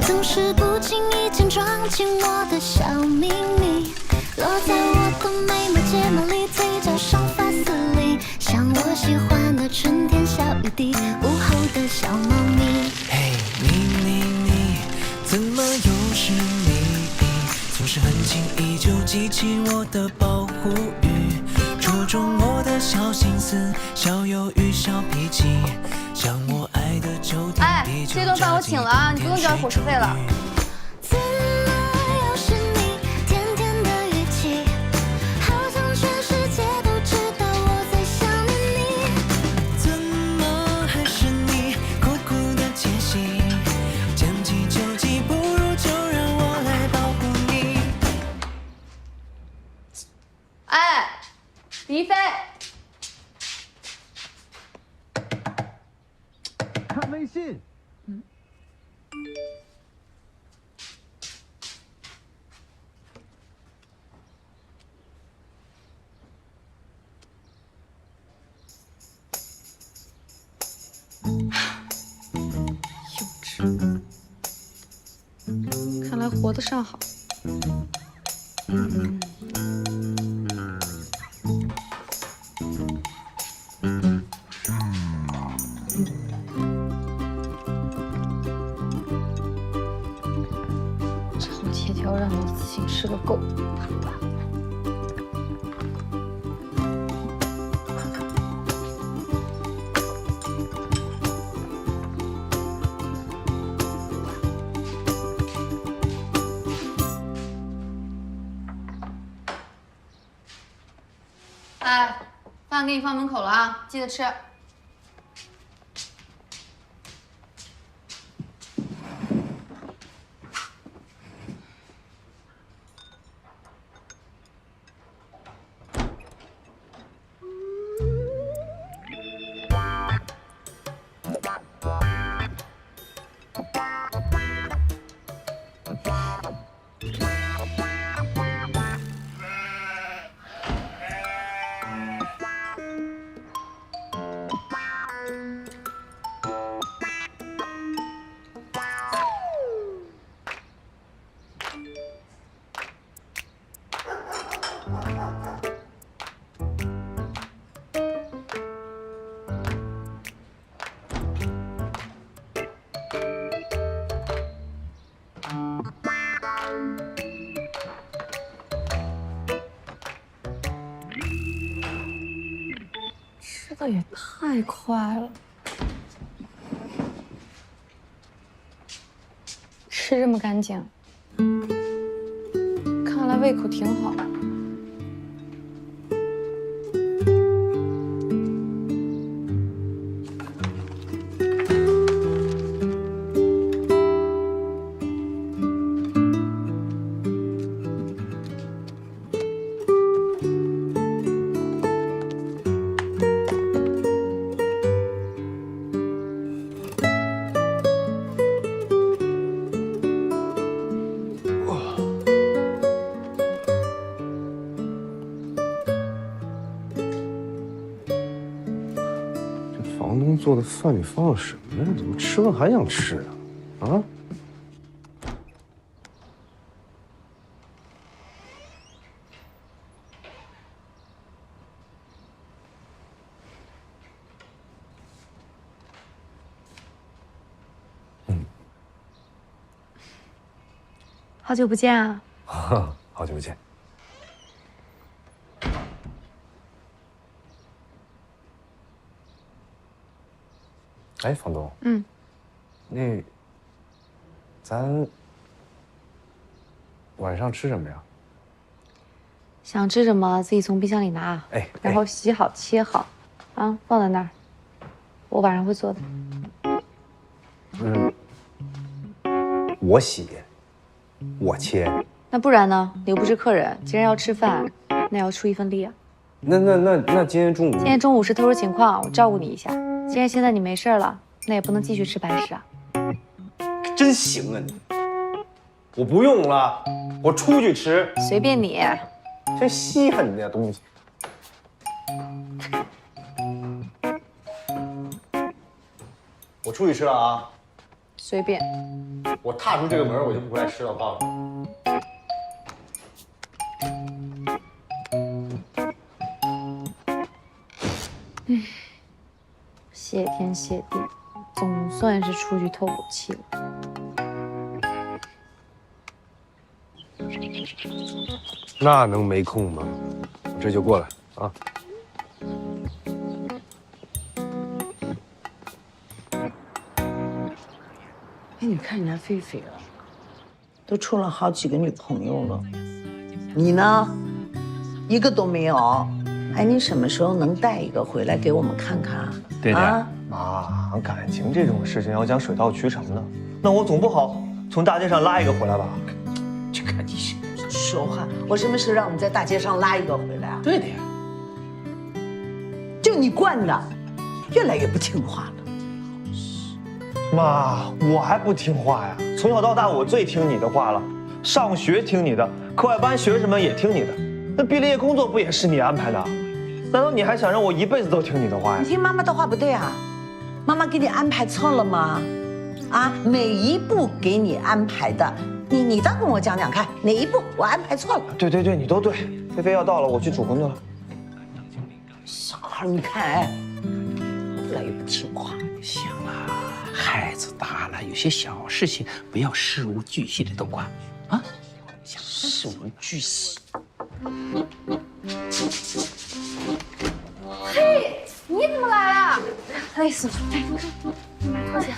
总是不经意间装进我的小秘密，落在我的眉毛睫毛里，嘴角上发丝里，像我喜欢的春天小雨滴，午后的小猫咪。嘿，你，怎么又是你？总是很轻易就激起我的保护欲，戳中我的小心思，小忧郁，小脾气，像我爱的秋天。哎，这顿饭我请了啊，你不用交伙食费了。怎么又是你？甜甜的语气，好像全世界都知道我在想念你。怎么还是你？苦苦的窃喜，将计就计，不如就让我来保护你。哎，李飞，看微信。看来活得尚好。是个够。哎，饭给你放门口了啊，记得吃。吃的也太快了，吃这么干净，看来胃口挺好。房东做的饭里放了什么呀？怎么吃了还想吃啊？啊？好久不见啊！好久不见。哎，房东，那咱晚上吃什么呀？想吃什么自己从冰箱里拿，然后洗好切好，啊，放在那儿。我晚上会做的。我洗，我切。那不然呢？你又不是客人，既然要吃饭，那要出一份力啊。那今天中午？今天中午是特殊情况，我照顾你一下。既然现在你没事了，那也不能继续吃白食啊。真行啊你！我不用了，我出去吃。随便你。真稀罕你那东西。我出去吃了啊。随便。我踏出这个门，我就不回来吃了，我告诉你。谢天谢地，总算是出去透口气了。那能没空吗？我这就过来啊。哎，你看人家狒狒啊，都处了好几个女朋友了，你呢，一个都没有。哎，你什么时候能带一个回来给我们看看啊？爹爹，妈，感情这种事情要讲水到渠成的，那我总不好从大街上拉一个回来吧？这个你说话，我什么时候让你在大街上拉一个回来啊？对的呀，就你惯的，越来越不听话了。妈，我还不听话呀？从小到大我最听你的话了，上学听你的，课外班学什么也听你的，那毕了业工作不也是你安排的？难道你还想让我一辈子都听你的话呀？你听妈妈的话不对啊，妈妈给你安排错了吗？啊，每一步给你安排的，你再跟我讲讲看，哪一步我安排错了？对，你都对。菲菲要到了，我去煮馄饨了。小孩，你看，哎，越来越不听话。行了，孩子大了，有些小事情不要事无巨细的都管啊。是。事无巨细。嘿，你怎么来了？累死了！快点！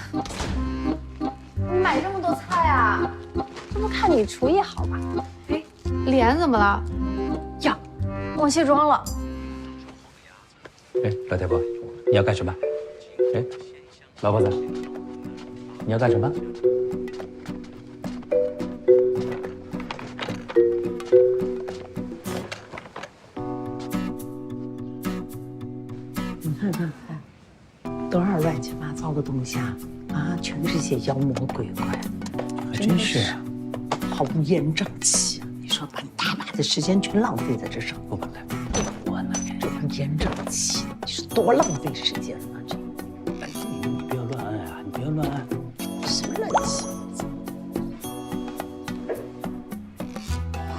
你买这么多菜啊？这不看你厨艺好吧？哎，脸怎么了？呀，忘卸妆了。哎，老太婆，你要干什么？哎，老婆子，你要干什么？你看，多少乱七八糟的东西啊！啊，全是些妖魔鬼怪，还真是啊，好乌烟瘴气啊！你说把你大把的时间全浪费在这上，不来，我呢，这乌烟瘴气，你说多浪费时间啊！这，哎，你不要乱按啊，你不要乱按，什么乱七八糟？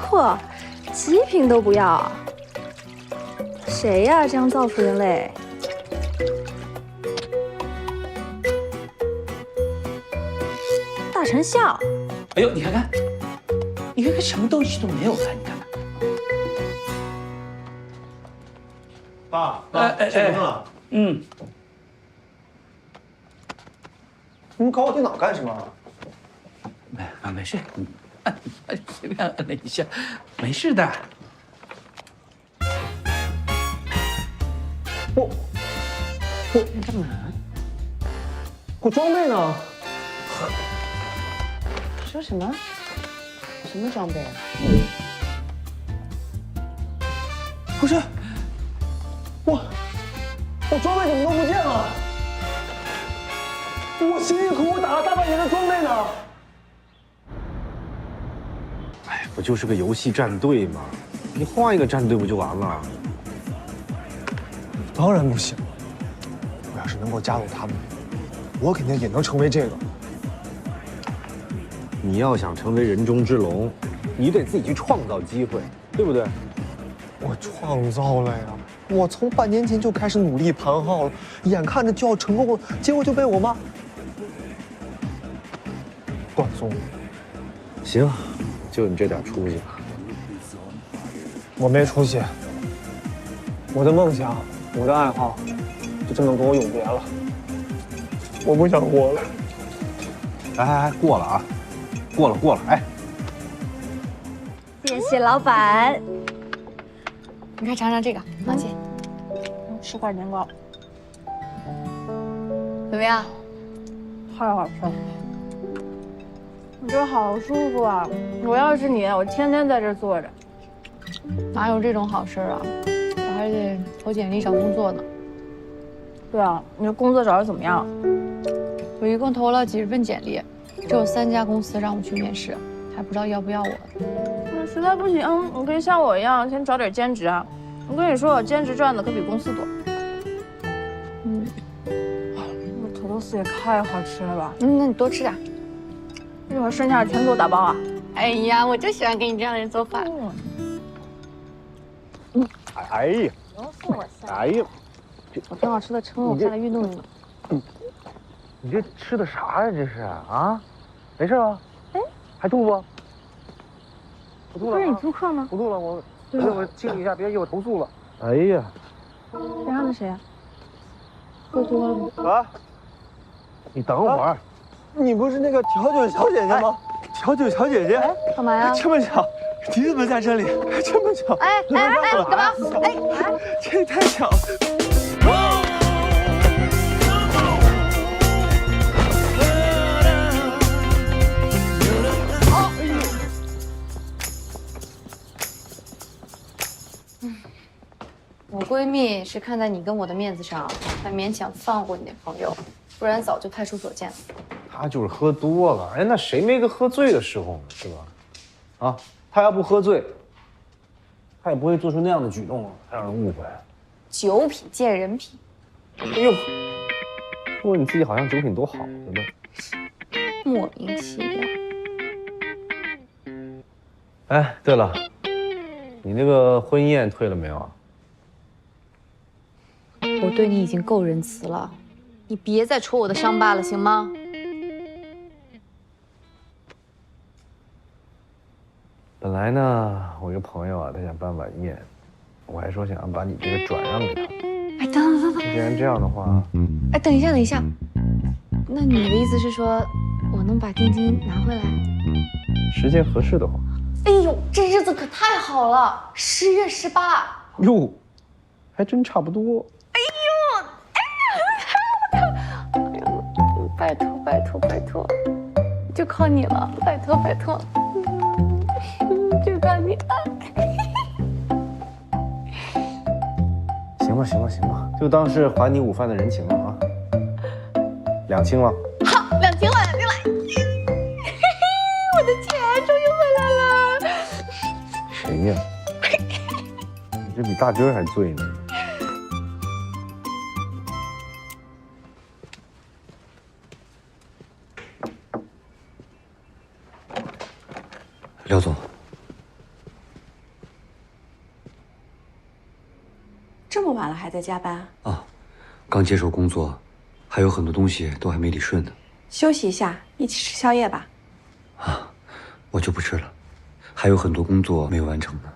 嚯，极品都不要？谁呀？这样造出人类？大成笑。哎呦，你看看，你看看什么东西都没有了，你看看。爸，谢工了。嗯。你们搞我电脑干什么？没事，随便摁了一下，没事的。你干嘛？我装备呢？说什么？什么装备啊？不是，我装备怎么都不见了？我辛辛苦苦打了大半年的装备呢？哎，不就是个游戏战队吗？你换一个战队不就完了？当然不行。我要是能够加入他们，我肯定也能成为这个。你要想成为人中之龙，你得自己去创造机会，对不对？我创造了呀！我从半年前就开始努力盘号了，眼看着就要成功了，结果就被我妈断送了。行，就你这点出息。我没出息，我的梦想，我的爱好，就这么跟我永别了。我不想活了。哎，过了啊，过了，哎。谢谢老板。你快尝尝这个，王姐，吃块年糕，怎么样？太好吃了。你这好舒服啊！我要是你，我天天在这坐着。哪有这种好事啊？我还得投简历找工作呢。对啊，你这工作找的怎么样？我一共投了几十份简历，只有3家公司让我去面试，还不知道要不要我。那实在不行，你可以像我一样先找点兼职啊。我跟你说，兼职赚的可比公司多。这土豆丝也太好吃了吧！那你多吃点。一会儿剩下的全给我打包啊！哎呀，我就喜欢给你这样的人做饭。哎呀，哎呀，我挺好吃的，撑我下来运动运动。你这吃的啥呀？这是啊？没事吧？哎，还吐不？不吐了。不是你租客吗？不吐了，我清理一下，别一会儿投诉了。哎呀，谁让的谁啊？喝多了吗？啊！你等会儿。你不是那个调酒小姐姐吗？调酒小姐姐，干嘛呀？这么巧，你怎么在这里？这么巧！哎，干嘛？哎，这也太巧了！我闺蜜是看在你跟我的面子上，才勉强放过你那朋友，不然早就派出所见了。他就是喝多了，哎，那谁没个喝醉的时候呢？是吧？啊，他要不喝醉，他也不会做出那样的举动，还让人误会。酒品见人品。哎呦，说你自己好像酒品多好似的。莫名其妙。哎，对了，你那个婚宴退了没有啊？我对你已经够仁慈了，你别再戳我的伤疤了，行吗？本来呢，我一个朋友啊，他想办晚宴，我还说想要把你这个转让给他。哎，等。既然这样的话，哎，等一下，等一下。那你的意思是说，我能把定金拿回来？时间合适的话。哎呦，这日子可太好了，10月18。哟，还真差不多。拜托拜托拜托，就靠你了，拜托拜托，就靠你了。行吧行吧行吧，就当是还你午饭的人情了啊。2清了。好，2清了，2清了。我的钱终于回来了。谁呀？你这比大军还醉呢。廖总，这么晚了还在加班？刚接手工作，还有很多东西都还没理顺呢。休息一下，一起吃宵夜吧。我就不吃了，还有很多工作没有完成呢。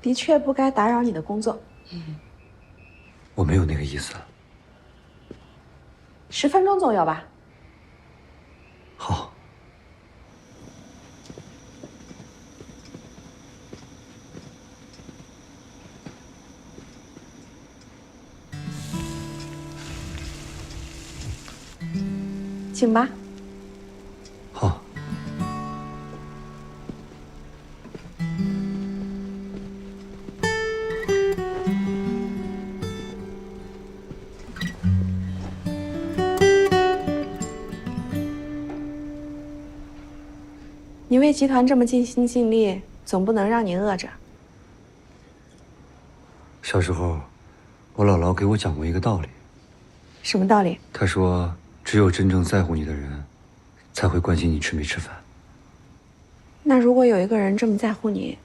的确不该打扰你的工作。我没有那个意思。 10分钟左右吧。好。请吧。好。你为集团这么尽心尽力，总不能让你饿着。小时候，我姥姥给我讲过一个道理。什么道理？她说，只有真正在乎你的人，才会关心你吃没吃饭。那如果有一个人这么在乎你，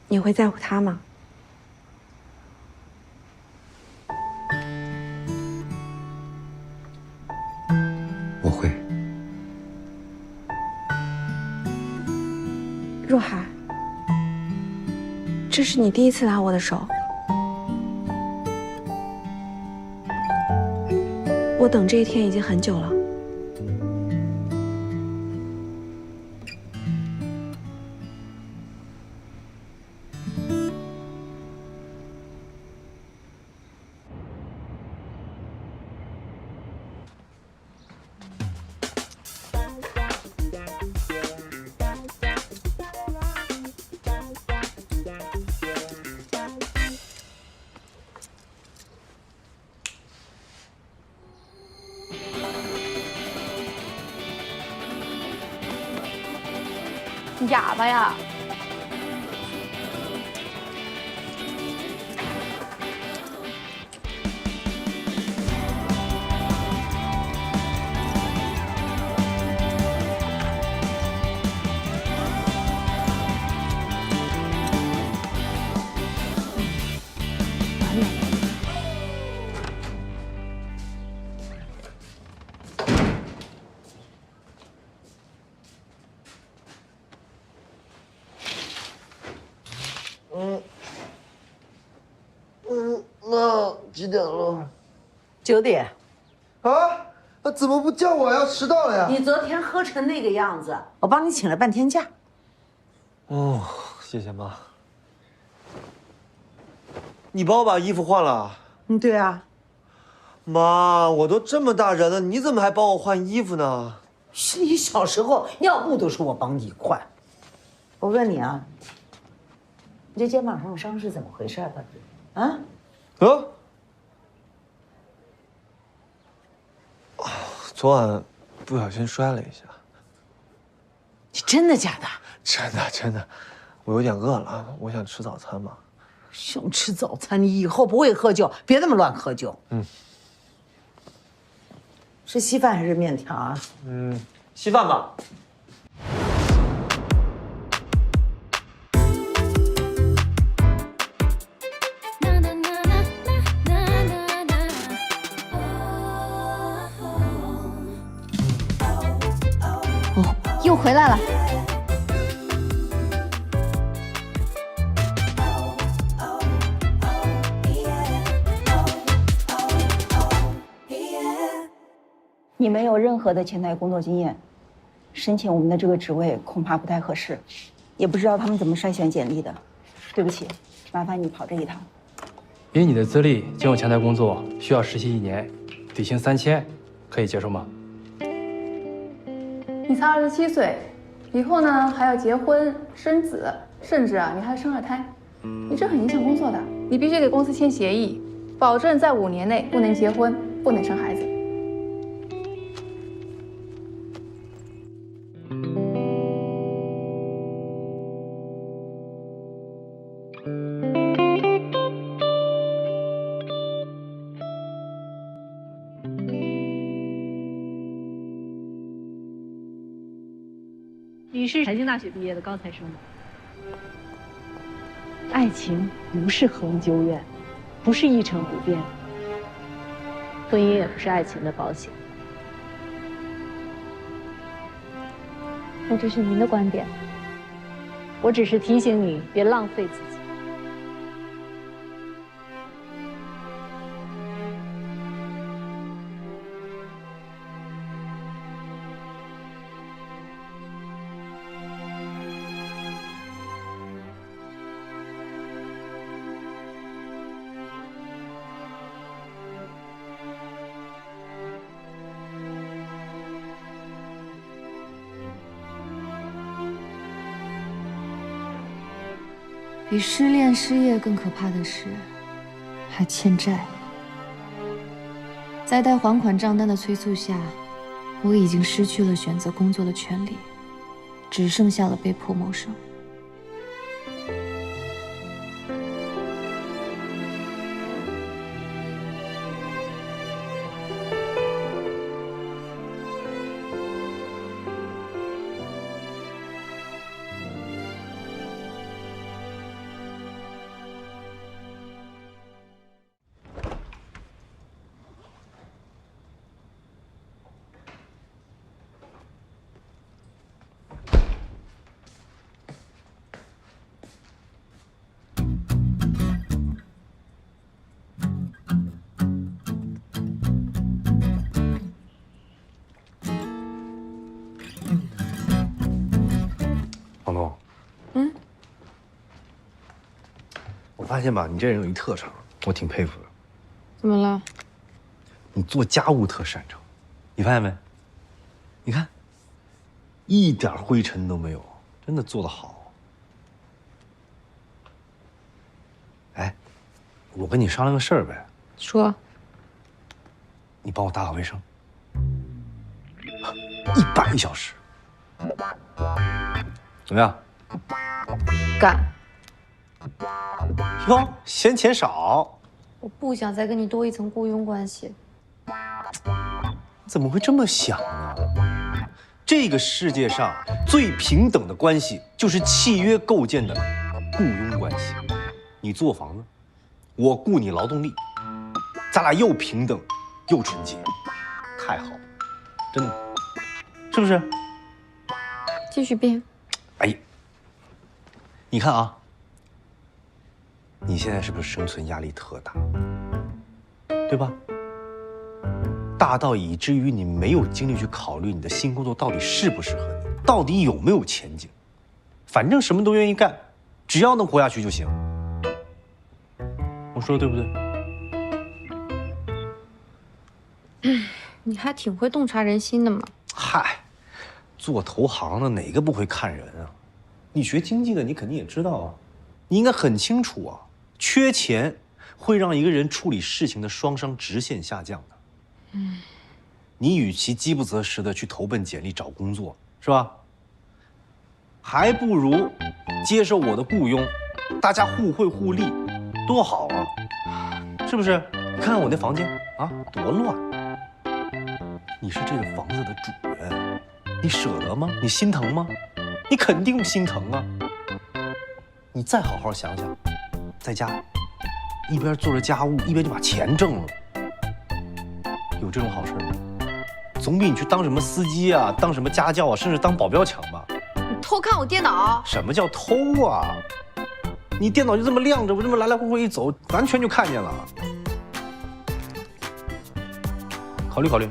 你会在乎他吗？我会。若海，这是你第一次拉我的手，我等这一天已经很久了。哑巴呀！那几点了？9点。啊？怎么不叫我呀？迟到了呀！你昨天喝成那个样子，我帮你请了半天假。哦，谢谢妈。你帮我把衣服换了？对啊。妈，我都这么大人了，你怎么还帮我换衣服呢？是你小时候尿布都是我帮你换。我问你啊，你这肩膀上的伤是怎么回事啊？昨晚不小心摔了一下。你真的假的？真的，我有点饿了，我想吃早餐嘛。想吃早餐，你以后不会喝酒，别那么乱喝酒。是稀饭还是面条啊？稀饭吧。哦，回来了。你没有任何的前台工作经验，申请我们的这个职位恐怕不太合适，也不知道他们怎么筛选简历的。对不起，麻烦你跑这一趟。以你的资历进入前台工作需要实习1年，底薪3000，可以接受吗？你才27岁，以后呢还要结婚生子，甚至你还生2胎，你这很影响工作的。你必须给公司签协议，保证在5年内不能结婚，不能生孩子。你是财经大学毕业的高材生吗？爱情不是恒久远，不是一成不变，婚姻也不是爱情的保险。那这是您的观点。我只是提醒你别浪费自己。比失恋、失业更可怕的是，还欠债。在贷还款账单的催促下，我已经失去了选择工作的权利，只剩下了被迫谋生。王东，我发现吧，你这人有一特长，我挺佩服的。怎么了？你做家务特擅长，你发现没？你看，一点灰尘都没有，真的做得好。哎，我跟你商量个事儿呗。说。你帮我打扫卫生，100小时，怎么样？干。哟，嫌钱少？我不想再跟你多一层雇佣关系。怎么会这么想呢？这个世界上最平等的关系就是契约构建的雇佣关系。你做房子，我雇你劳动力，咱俩又平等又纯洁，太好了，真的，是不是？继续编。哎呀，你看啊，你现在是不是生存压力特大？对吧？大到以至于你没有精力去考虑你的新工作到底适不适合你，到底有没有前景。反正什么都愿意干，只要能活下去就行。我说的对不对？你还挺会洞察人心的嘛。嗨，做投行的哪个不会看人啊？你学经济的，你肯定也知道啊。你应该很清楚啊，缺钱会让一个人处理事情的双商直线下降的。你与其饥不择食的去投奔简历找工作，是吧？还不如接受我的雇佣，大家互惠互利，多好啊！是不是？你看看我那房间啊，多乱！你是这个房子的主人，你舍得吗？你心疼吗？你肯定心疼啊！你再好好想想，在家一边做着家务，一边就把钱挣了，有这种好事吗？总比你去当什么司机啊、当什么家教啊，甚至当保镖强吧？你偷看我电脑？什么叫偷啊？你电脑就这么亮着，我这么来来回回一走，完全就看见了。考虑考虑。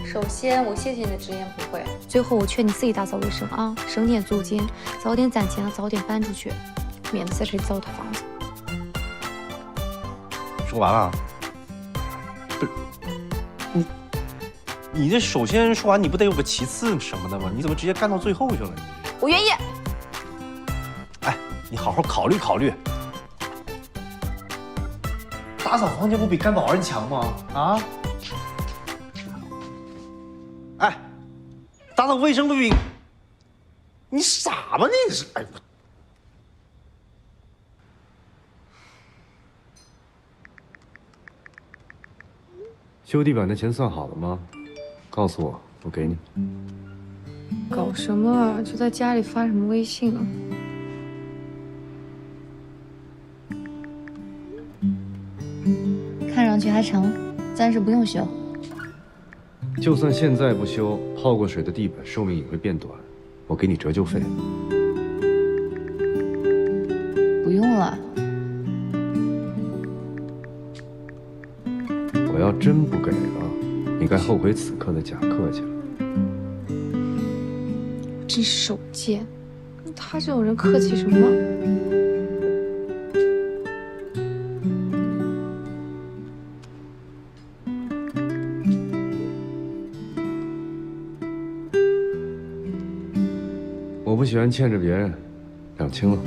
首先，我谢谢你的直言不讳。最后，我劝你自己打扫卫生啊，省点租金，早点攒钱，早点搬出去，免得在这里糟蹋房子。说完了？不是，你这首先说完，你不得有个其次什么的吗？你怎么直接干到最后去了？我愿意。哎，你好好考虑考虑。打扫房间不比干保安强吗？啊？哎，打扫卫生不比？你傻吧你是？哎，修地板的钱算好了吗？告诉我，我给你。搞什么啊？就在家里发什么微信啊？看上去还成，暂时不用修。就算现在不修，泡过水的地板寿命也会变短，我给你折旧费。不用了。我要真不给了，你该后悔此刻的假客气了。真是手贱，他这种人客气什么？我不喜欢欠着别人，两清了。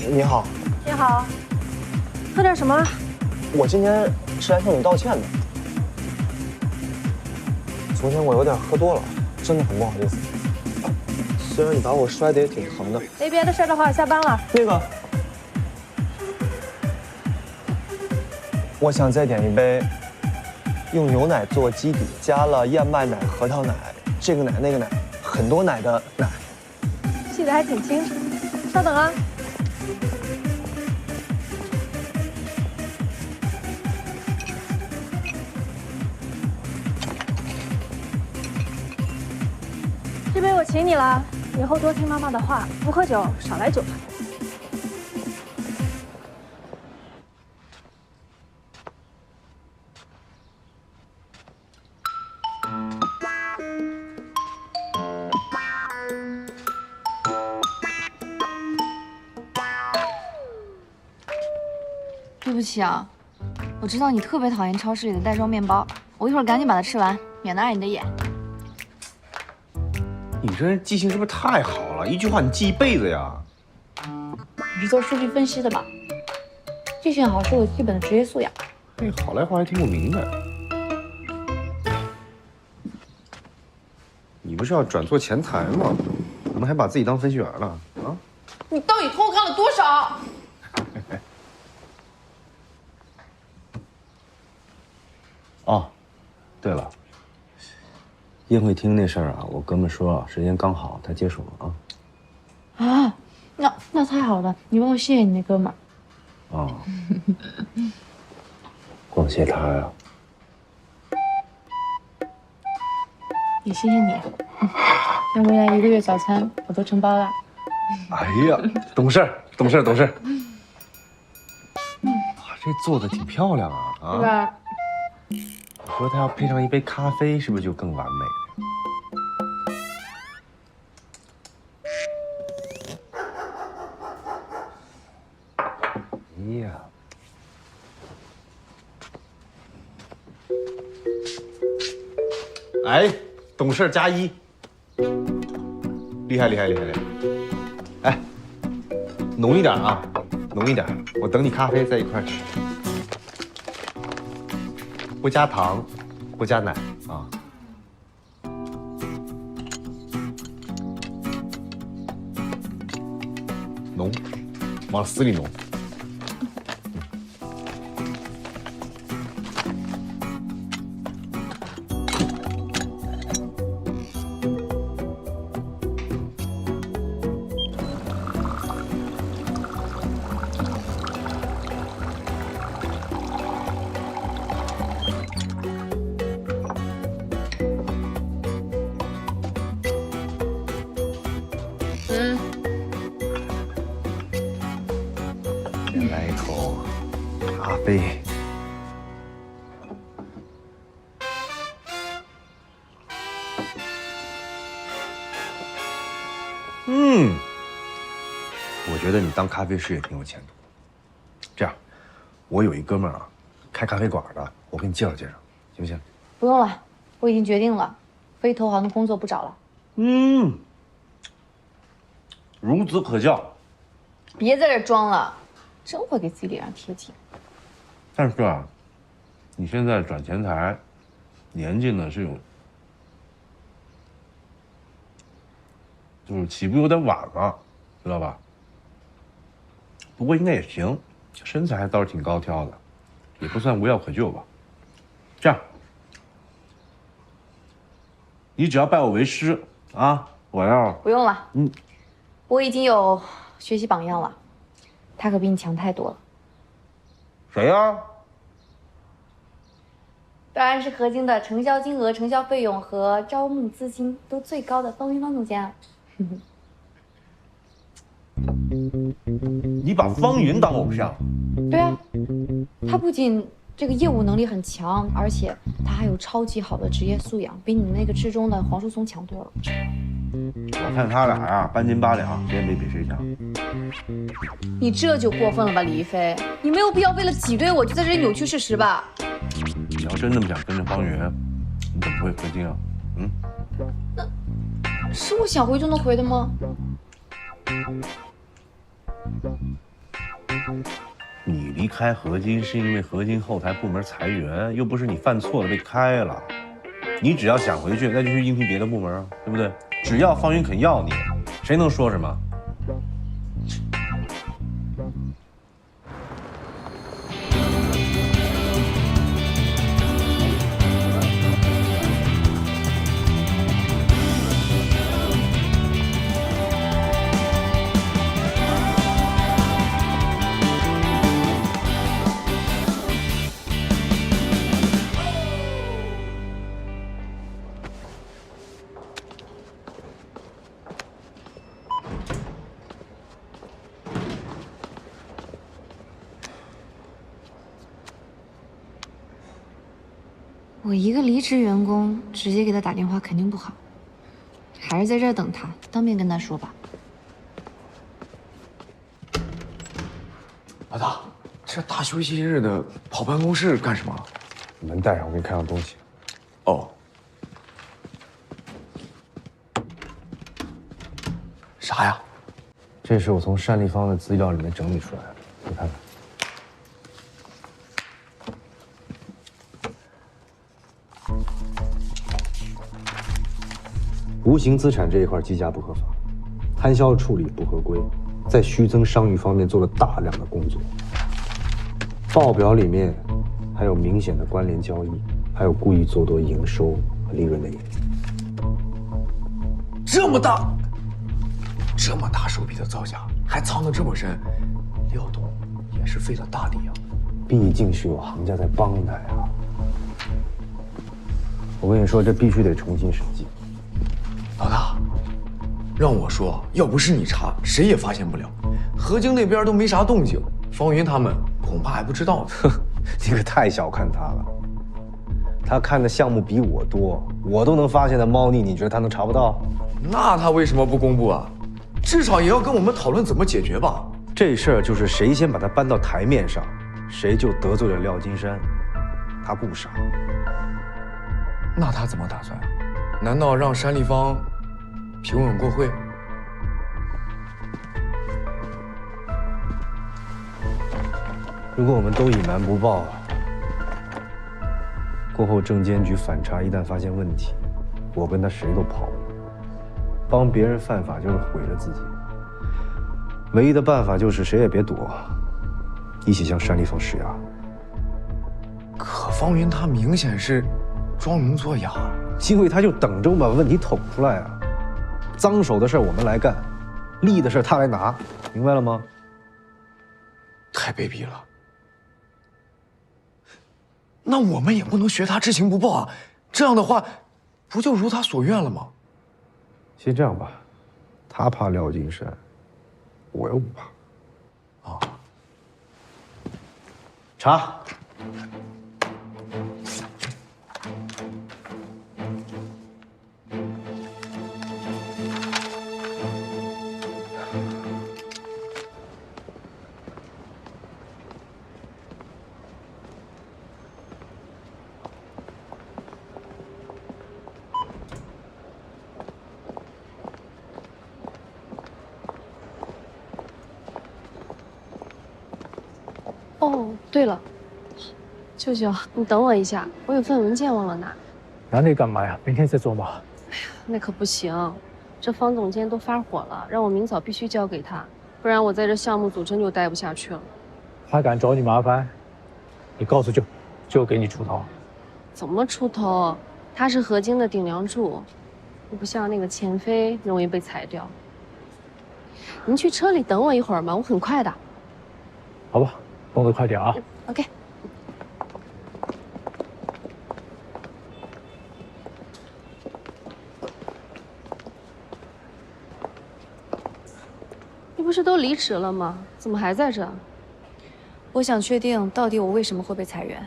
你好，你好，喝点什么？我今天是来向你道歉的。昨天我有点喝多了，真的很不好意思。虽然你把我摔得也挺疼的。没别的事的话，下班了。那个，我想再点一杯用牛奶做基底，加了燕麦奶、核桃奶，这个奶那个奶，很多奶的奶。记得还挺清楚。稍等啊。这杯我请你了，以后多听妈妈的话，不喝酒，少来酒吧。对不起啊，我知道你特别讨厌超市里的袋装面包，我一会儿赶紧把它吃完，免得碍你的眼。你这人记性是不是太好了？一句话你记一辈子呀？你是做数据分析的吧？记性好是我基本的职业素养。哎，好赖话还听不明白。你不是要转做前台吗？怎么还把自己当分析员了啊？你到底偷看了多少？哦，对了，宴会厅那事儿啊，我哥们说时间刚好，他接手了啊。啊，那太好了，你帮我谢谢你那哥们儿。哦，光谢他呀。也谢谢你，那未来1个月早餐我都承包了。哎呀，懂事，懂事，懂事。啊，这做的挺漂亮啊！啊，是吧？我说他要配上一杯咖啡，是不是就更完美了？哎呀，哎，懂事加1，厉害厉害厉害厉害！哎，浓一点啊，浓一点，我等你咖啡在一块吃。不加糖，不加奶啊。浓，往死里浓。来一口咖啡。我觉得你当咖啡师也挺有前途。这样，我有一哥们儿啊，开咖啡馆的，我给你介绍介绍，行不行？不用了，我已经决定了，非投行的工作不找了。孺子可教。别在这装了，真会给自己脸上贴金。但是啊，你现在转前台，年纪呢是有，就是起步有点晚了，知道吧？不过应该也行，身材倒是挺高挑的，也不算无药可救吧。这样，你只要拜我为师啊，我要不用了，我已经有学习榜样了，他可比你强太多了。谁呀？当然是合金的承销金额、承销费用和招募资金都最高的方云方总监啊。你把方云当偶像？对啊，他不仅这个业务能力很强，而且他还有超级好的职业素养，比你们那个志中的黄淑松强多了。我看他俩呀，半斤八两，谁也没比谁强。你这就过分了吧，李一飞？你没有必要为了挤兑我就在这里扭曲事实吧？你要真那么想跟着方云，你怎么不会合金啊？是我想回就能回的吗？你离开合金是因为合金后台部门裁员，又不是你犯错了被开了。你只要想回去，那就去应聘别的部门啊，对不对？只要方云肯要你，谁能说什么？我一个离职员工，直接给他打电话肯定不好，还是在这儿等他，当面跟他说吧。老大，这大休息日的跑办公室干什么？门带上，我给你看样东西。哦。啥呀？这是我从单立方的资料里面整理出来的，你看看。无形资产这一块计价不合法，摊销处理不合规，在虚增商誉方面做了大量的工作。报表里面还有明显的关联交易，还有故意做多营收和利润的隐瞒。这么大手笔的造假，还藏得这么深，廖董也是费了大力啊。毕竟是有行家在帮他呀。我跟你说，这必须得重新审计。老大，让我说，要不是你查，谁也发现不了。何晶那边都没啥动静，方云他们恐怕还不知道呢。你可太小看他了，他看的项目比我多，我都能发现的猫腻，你觉得他能查不到？那他为什么不公布啊？至少也要跟我们讨论怎么解决吧。这事儿就是谁先把他搬到台面上，谁就得罪了廖金山。他不傻。那他怎么打算？难道让单立方平稳过会？如果我们都隐瞒不报，过后证监局反查一旦发现问题，我跟他谁都跑不了。帮别人犯法就是毁了自己。唯一的办法就是谁也别躲，一起向山立峰施压。可方云他明显是装聋作哑，因为他就等着我把问题捅出来啊！脏手的事我们来干，利的事他来拿，明白了吗？太卑鄙了。那我们也不能学他知情不报啊，这样的话，不就如他所愿了吗？先这样吧，他怕廖金山，我又不怕。啊，茶。哦，对了，舅舅，你等我一下，我有份文件忘了拿。拿那干嘛呀？明天再做嘛。那可不行，这方总监都发火了，让我明早必须交给他，不然我在这项目组真就待不下去了。他敢找你麻烦，你告诉舅，舅给你出头。怎么出头？他是何晶的顶梁柱，又不像那个钱飞容易被裁掉。您去车里等我一会儿嘛，我很快的。好吧。动作快点啊 ！OK。你不是都离职了吗？怎么还在这？我想确定到底我为什么会被裁员。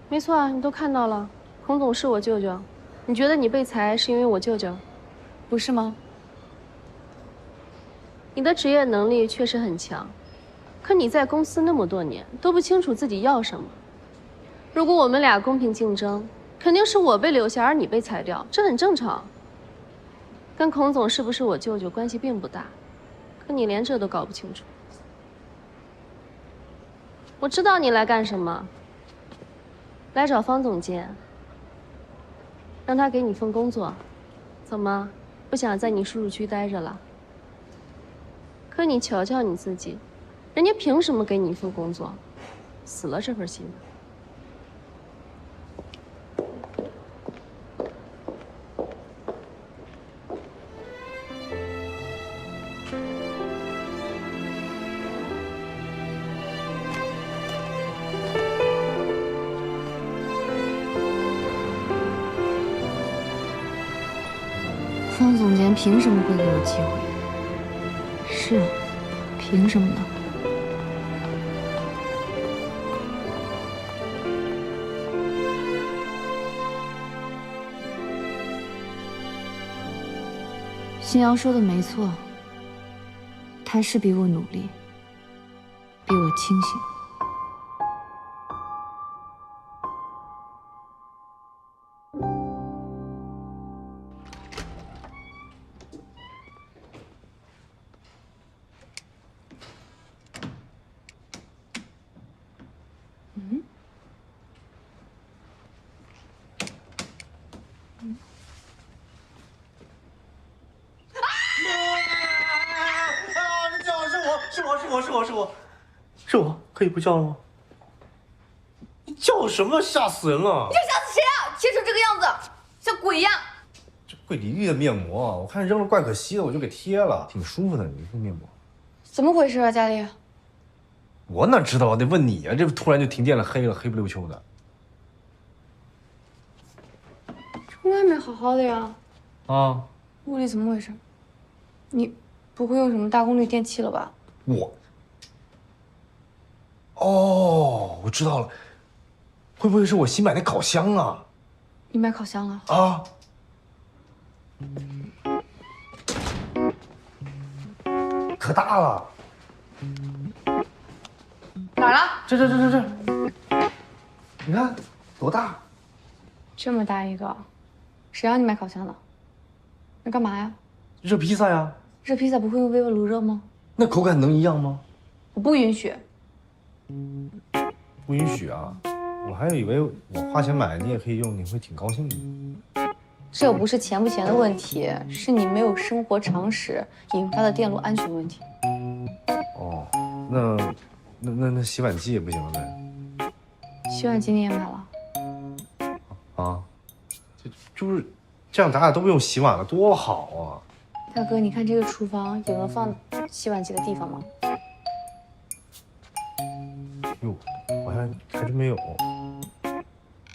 没错啊，你都看到了，孔总是我舅舅。你觉得你被裁是因为我舅舅，不是吗？你的职业能力确实很强。可你在公司那么多年，都不清楚自己要什么。如果我们俩公平竞争，肯定是我被留下，而你被裁掉，这很正常。跟孔总是不是我舅舅关系并不大，可你连这都搞不清楚。我知道你来干什么，来找方总监，让他给你份工作。怎么，不想在你叔叔区待着了？可你瞧瞧你自己。人家凭什么给你一份工作？死了这份心吧。方总监凭什么会给我机会？是啊，凭什么呢？新瑶说的没错，他是比我努力，比我清醒。是我，可以不叫了吗？你叫什么？吓死人了！你想吓死谁啊？贴成这个样子，像鬼一样。这桂离离的面膜，我看扔了怪可惜的，我就给贴了，挺舒服的。你这面膜怎么回事啊，佳丽？我哪知道？得问你啊！这突然就停电了，黑不溜秋的。从来没好好的呀。啊？屋里怎么回事？你不会用什么大功率电器了吧？哦，我知道了，会不会是我新买的烤箱啊？你买烤箱了？啊！可大了。哪儿了？这，你看多大？这么大一个，谁让你买烤箱的？那干嘛呀？热披萨呀。热披萨不会用微波炉热吗？那口感能一样吗？我不允许。不允许啊！我还以为我花钱买，你也可以用，你会挺高兴的。这不是钱不钱的问题，是你没有生活常识引发的电路安全问题。哦，那洗碗机也不行了呗？洗碗机你也买了？啊，就是这样，咱俩都不用洗碗了，多好啊！大哥，你看这个厨房有能放洗碗机的地方吗？哟，好像还真没有。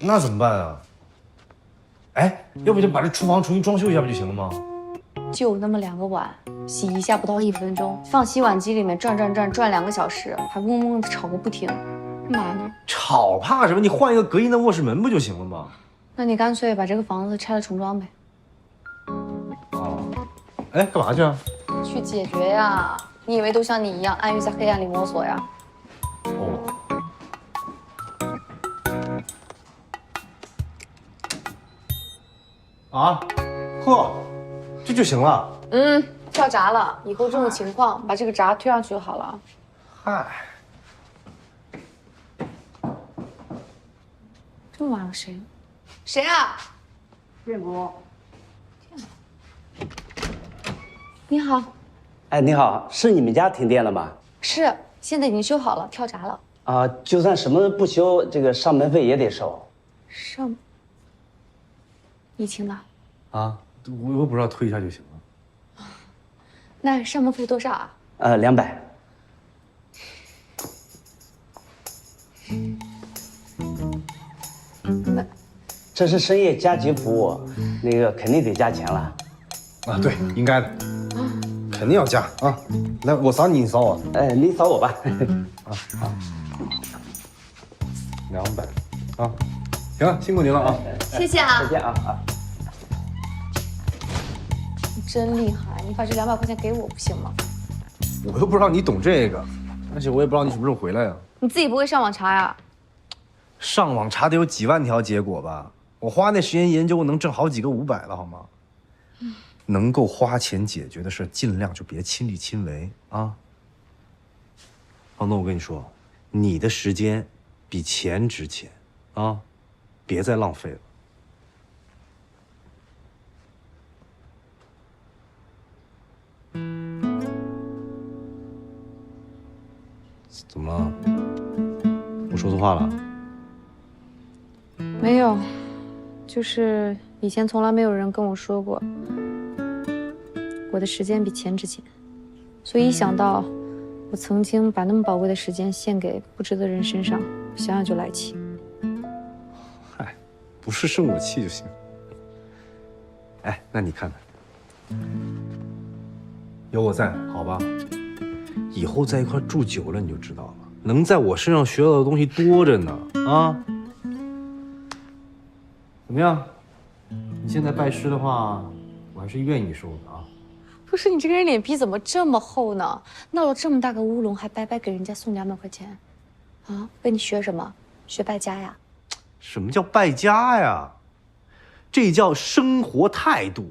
那怎么办啊？哎，要不就把这厨房重新装修一下不就行了吗？就那么2个碗，洗一下不到1分钟，放洗碗机里面转2个小时，还嗡嗡的吵个不停，干嘛呢？吵怕什么？你换一个隔音的卧室门不就行了吗？那你干脆把这个房子拆了重装呗。哦，哎，干嘛去啊？去解决呀！你以为都像你一样安于在黑暗里摸索呀？哦。啊，呵，这就行了。跳闸了，以后这种情况把这个闸推上去就好了。嗨，这么晚了谁？谁啊？建国。你好。哎，你好，是你们家停电了吗？是，现在已经修好了，跳闸了。啊，就算什么不修，这个上门费也得收。上。你请的。啊，我又不知道推一下就行了。那上门费多少啊？200。这是深夜加急服务，那个肯定得加钱了。啊，对，应该的，肯定要加啊！来，我扫你，你扫我。哎，你扫我吧。啊，好，200，啊，行了，辛苦您了啊！谢谢啊！再见啊！你真厉害，你把这200块钱给我不行吗？我又不知道你懂这个，而且我也不知道你什么时候回来呀。你自己不会上网查呀？上网查得有几万条结果吧？我花那时间研究，我能挣好几个500了，好吗？能够花钱解决的事，尽量就别亲力亲为啊。房东，我跟你说，你的时间比钱值钱啊，别再浪费了。怎么了？我说错话了？没有，就是以前从来没有人跟我说过，我的时间比钱值钱，所以一想到我曾经把那么宝贵的时间献给不值得人身上，想想就来气。嗨，不是生我气就行。哎，那你看看，有我在，好吧？以后在一块住久了，你就知道了，能在我身上学到的东西多着呢啊！怎么样？你现在拜师的话，我还是愿意收的啊。不是你这个人脸皮怎么这么厚呢？闹了这么大个乌龙，还白白给人家送200块钱，啊？问你学什么？学败家呀？什么叫败家呀？这叫生活态度。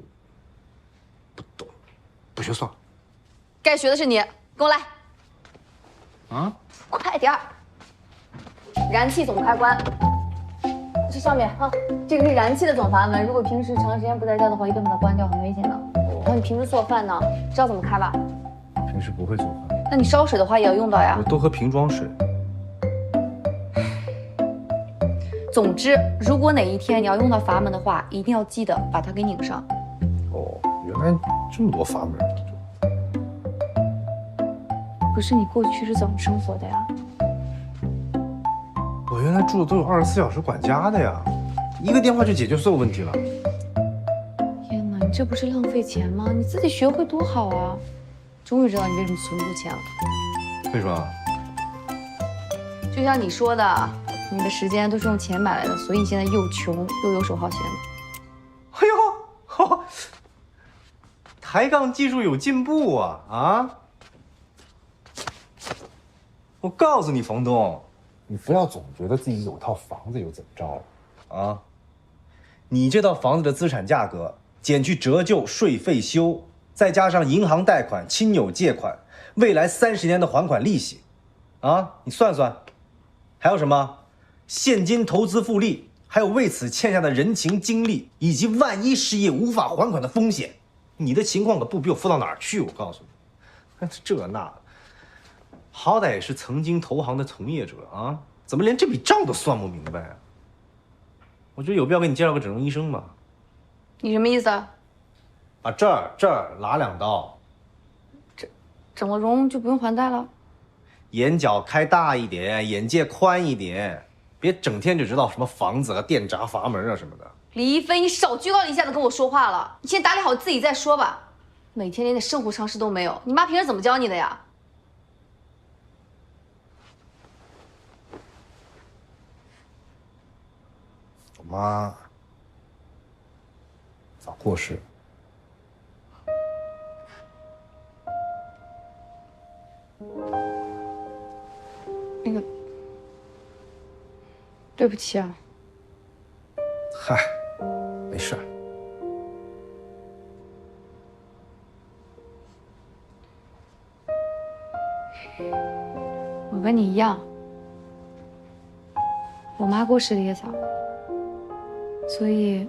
不懂，不学算了。该学的是你，跟我来。啊？快点儿！燃气总开关，这上面啊，这个是燃气的总阀门。如果平时长时间不在家的话，一定把它关掉，很危险的。然后你平时做饭呢，知道怎么开吧？平时不会做饭。那你烧水的话也要用到呀。我多喝瓶装水。总之，如果哪一天你要用到阀门的话，一定要记得把它给拧上。哦，原来这么多阀门。可是你过去是怎么生活的呀？我原来住的都有24小时管家的呀，一个电话就解决所有问题了。天哪，你这不是浪费钱吗？你自己学会多好啊！终于知道你为什么存不住钱了。为什么？就像你说的，你的时间都是用钱买来的，所以你现在又穷又游手好闲。哎呦，抬杠技术有进步啊！啊！我告诉你，房东，你不要总觉得自己有套房子又怎么着了啊？你这套房子的资产价格减去折旧、税费修，再加上银行贷款、亲友借款，未来30年的还款利息，啊，你算算，还有什么现金投资复利，还有为此欠下的人情精力，以及万一失业无法还款的风险。你的情况可不比我富到哪儿去，我告诉你，这那的，好歹也是曾经投行的从业者啊，怎么连这笔账都算不明白啊？我觉得有必要给你介绍个整容医生吧。你什么意思啊？把这儿拉2刀，整了容就不用还贷了？眼角开大一点，眼界宽一点，别整天就知道什么房子啊、电闸阀门啊什么的。李一飞，你少居高临下的跟我说话了，你先打理好自己再说吧。每天连点生活常识都没有，你妈平时怎么教你的呀？我妈早过世。那个，对不起啊。嗨，没事儿。我跟你一样，我妈过世的也早，所以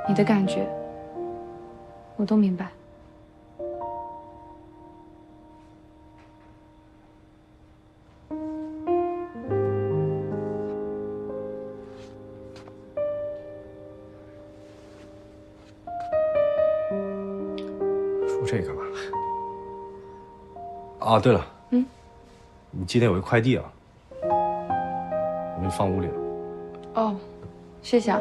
你的感觉我都明白。说这干嘛？啊，对了，你今天有一快递啊，我给你放屋里了。哦，谢谢啊。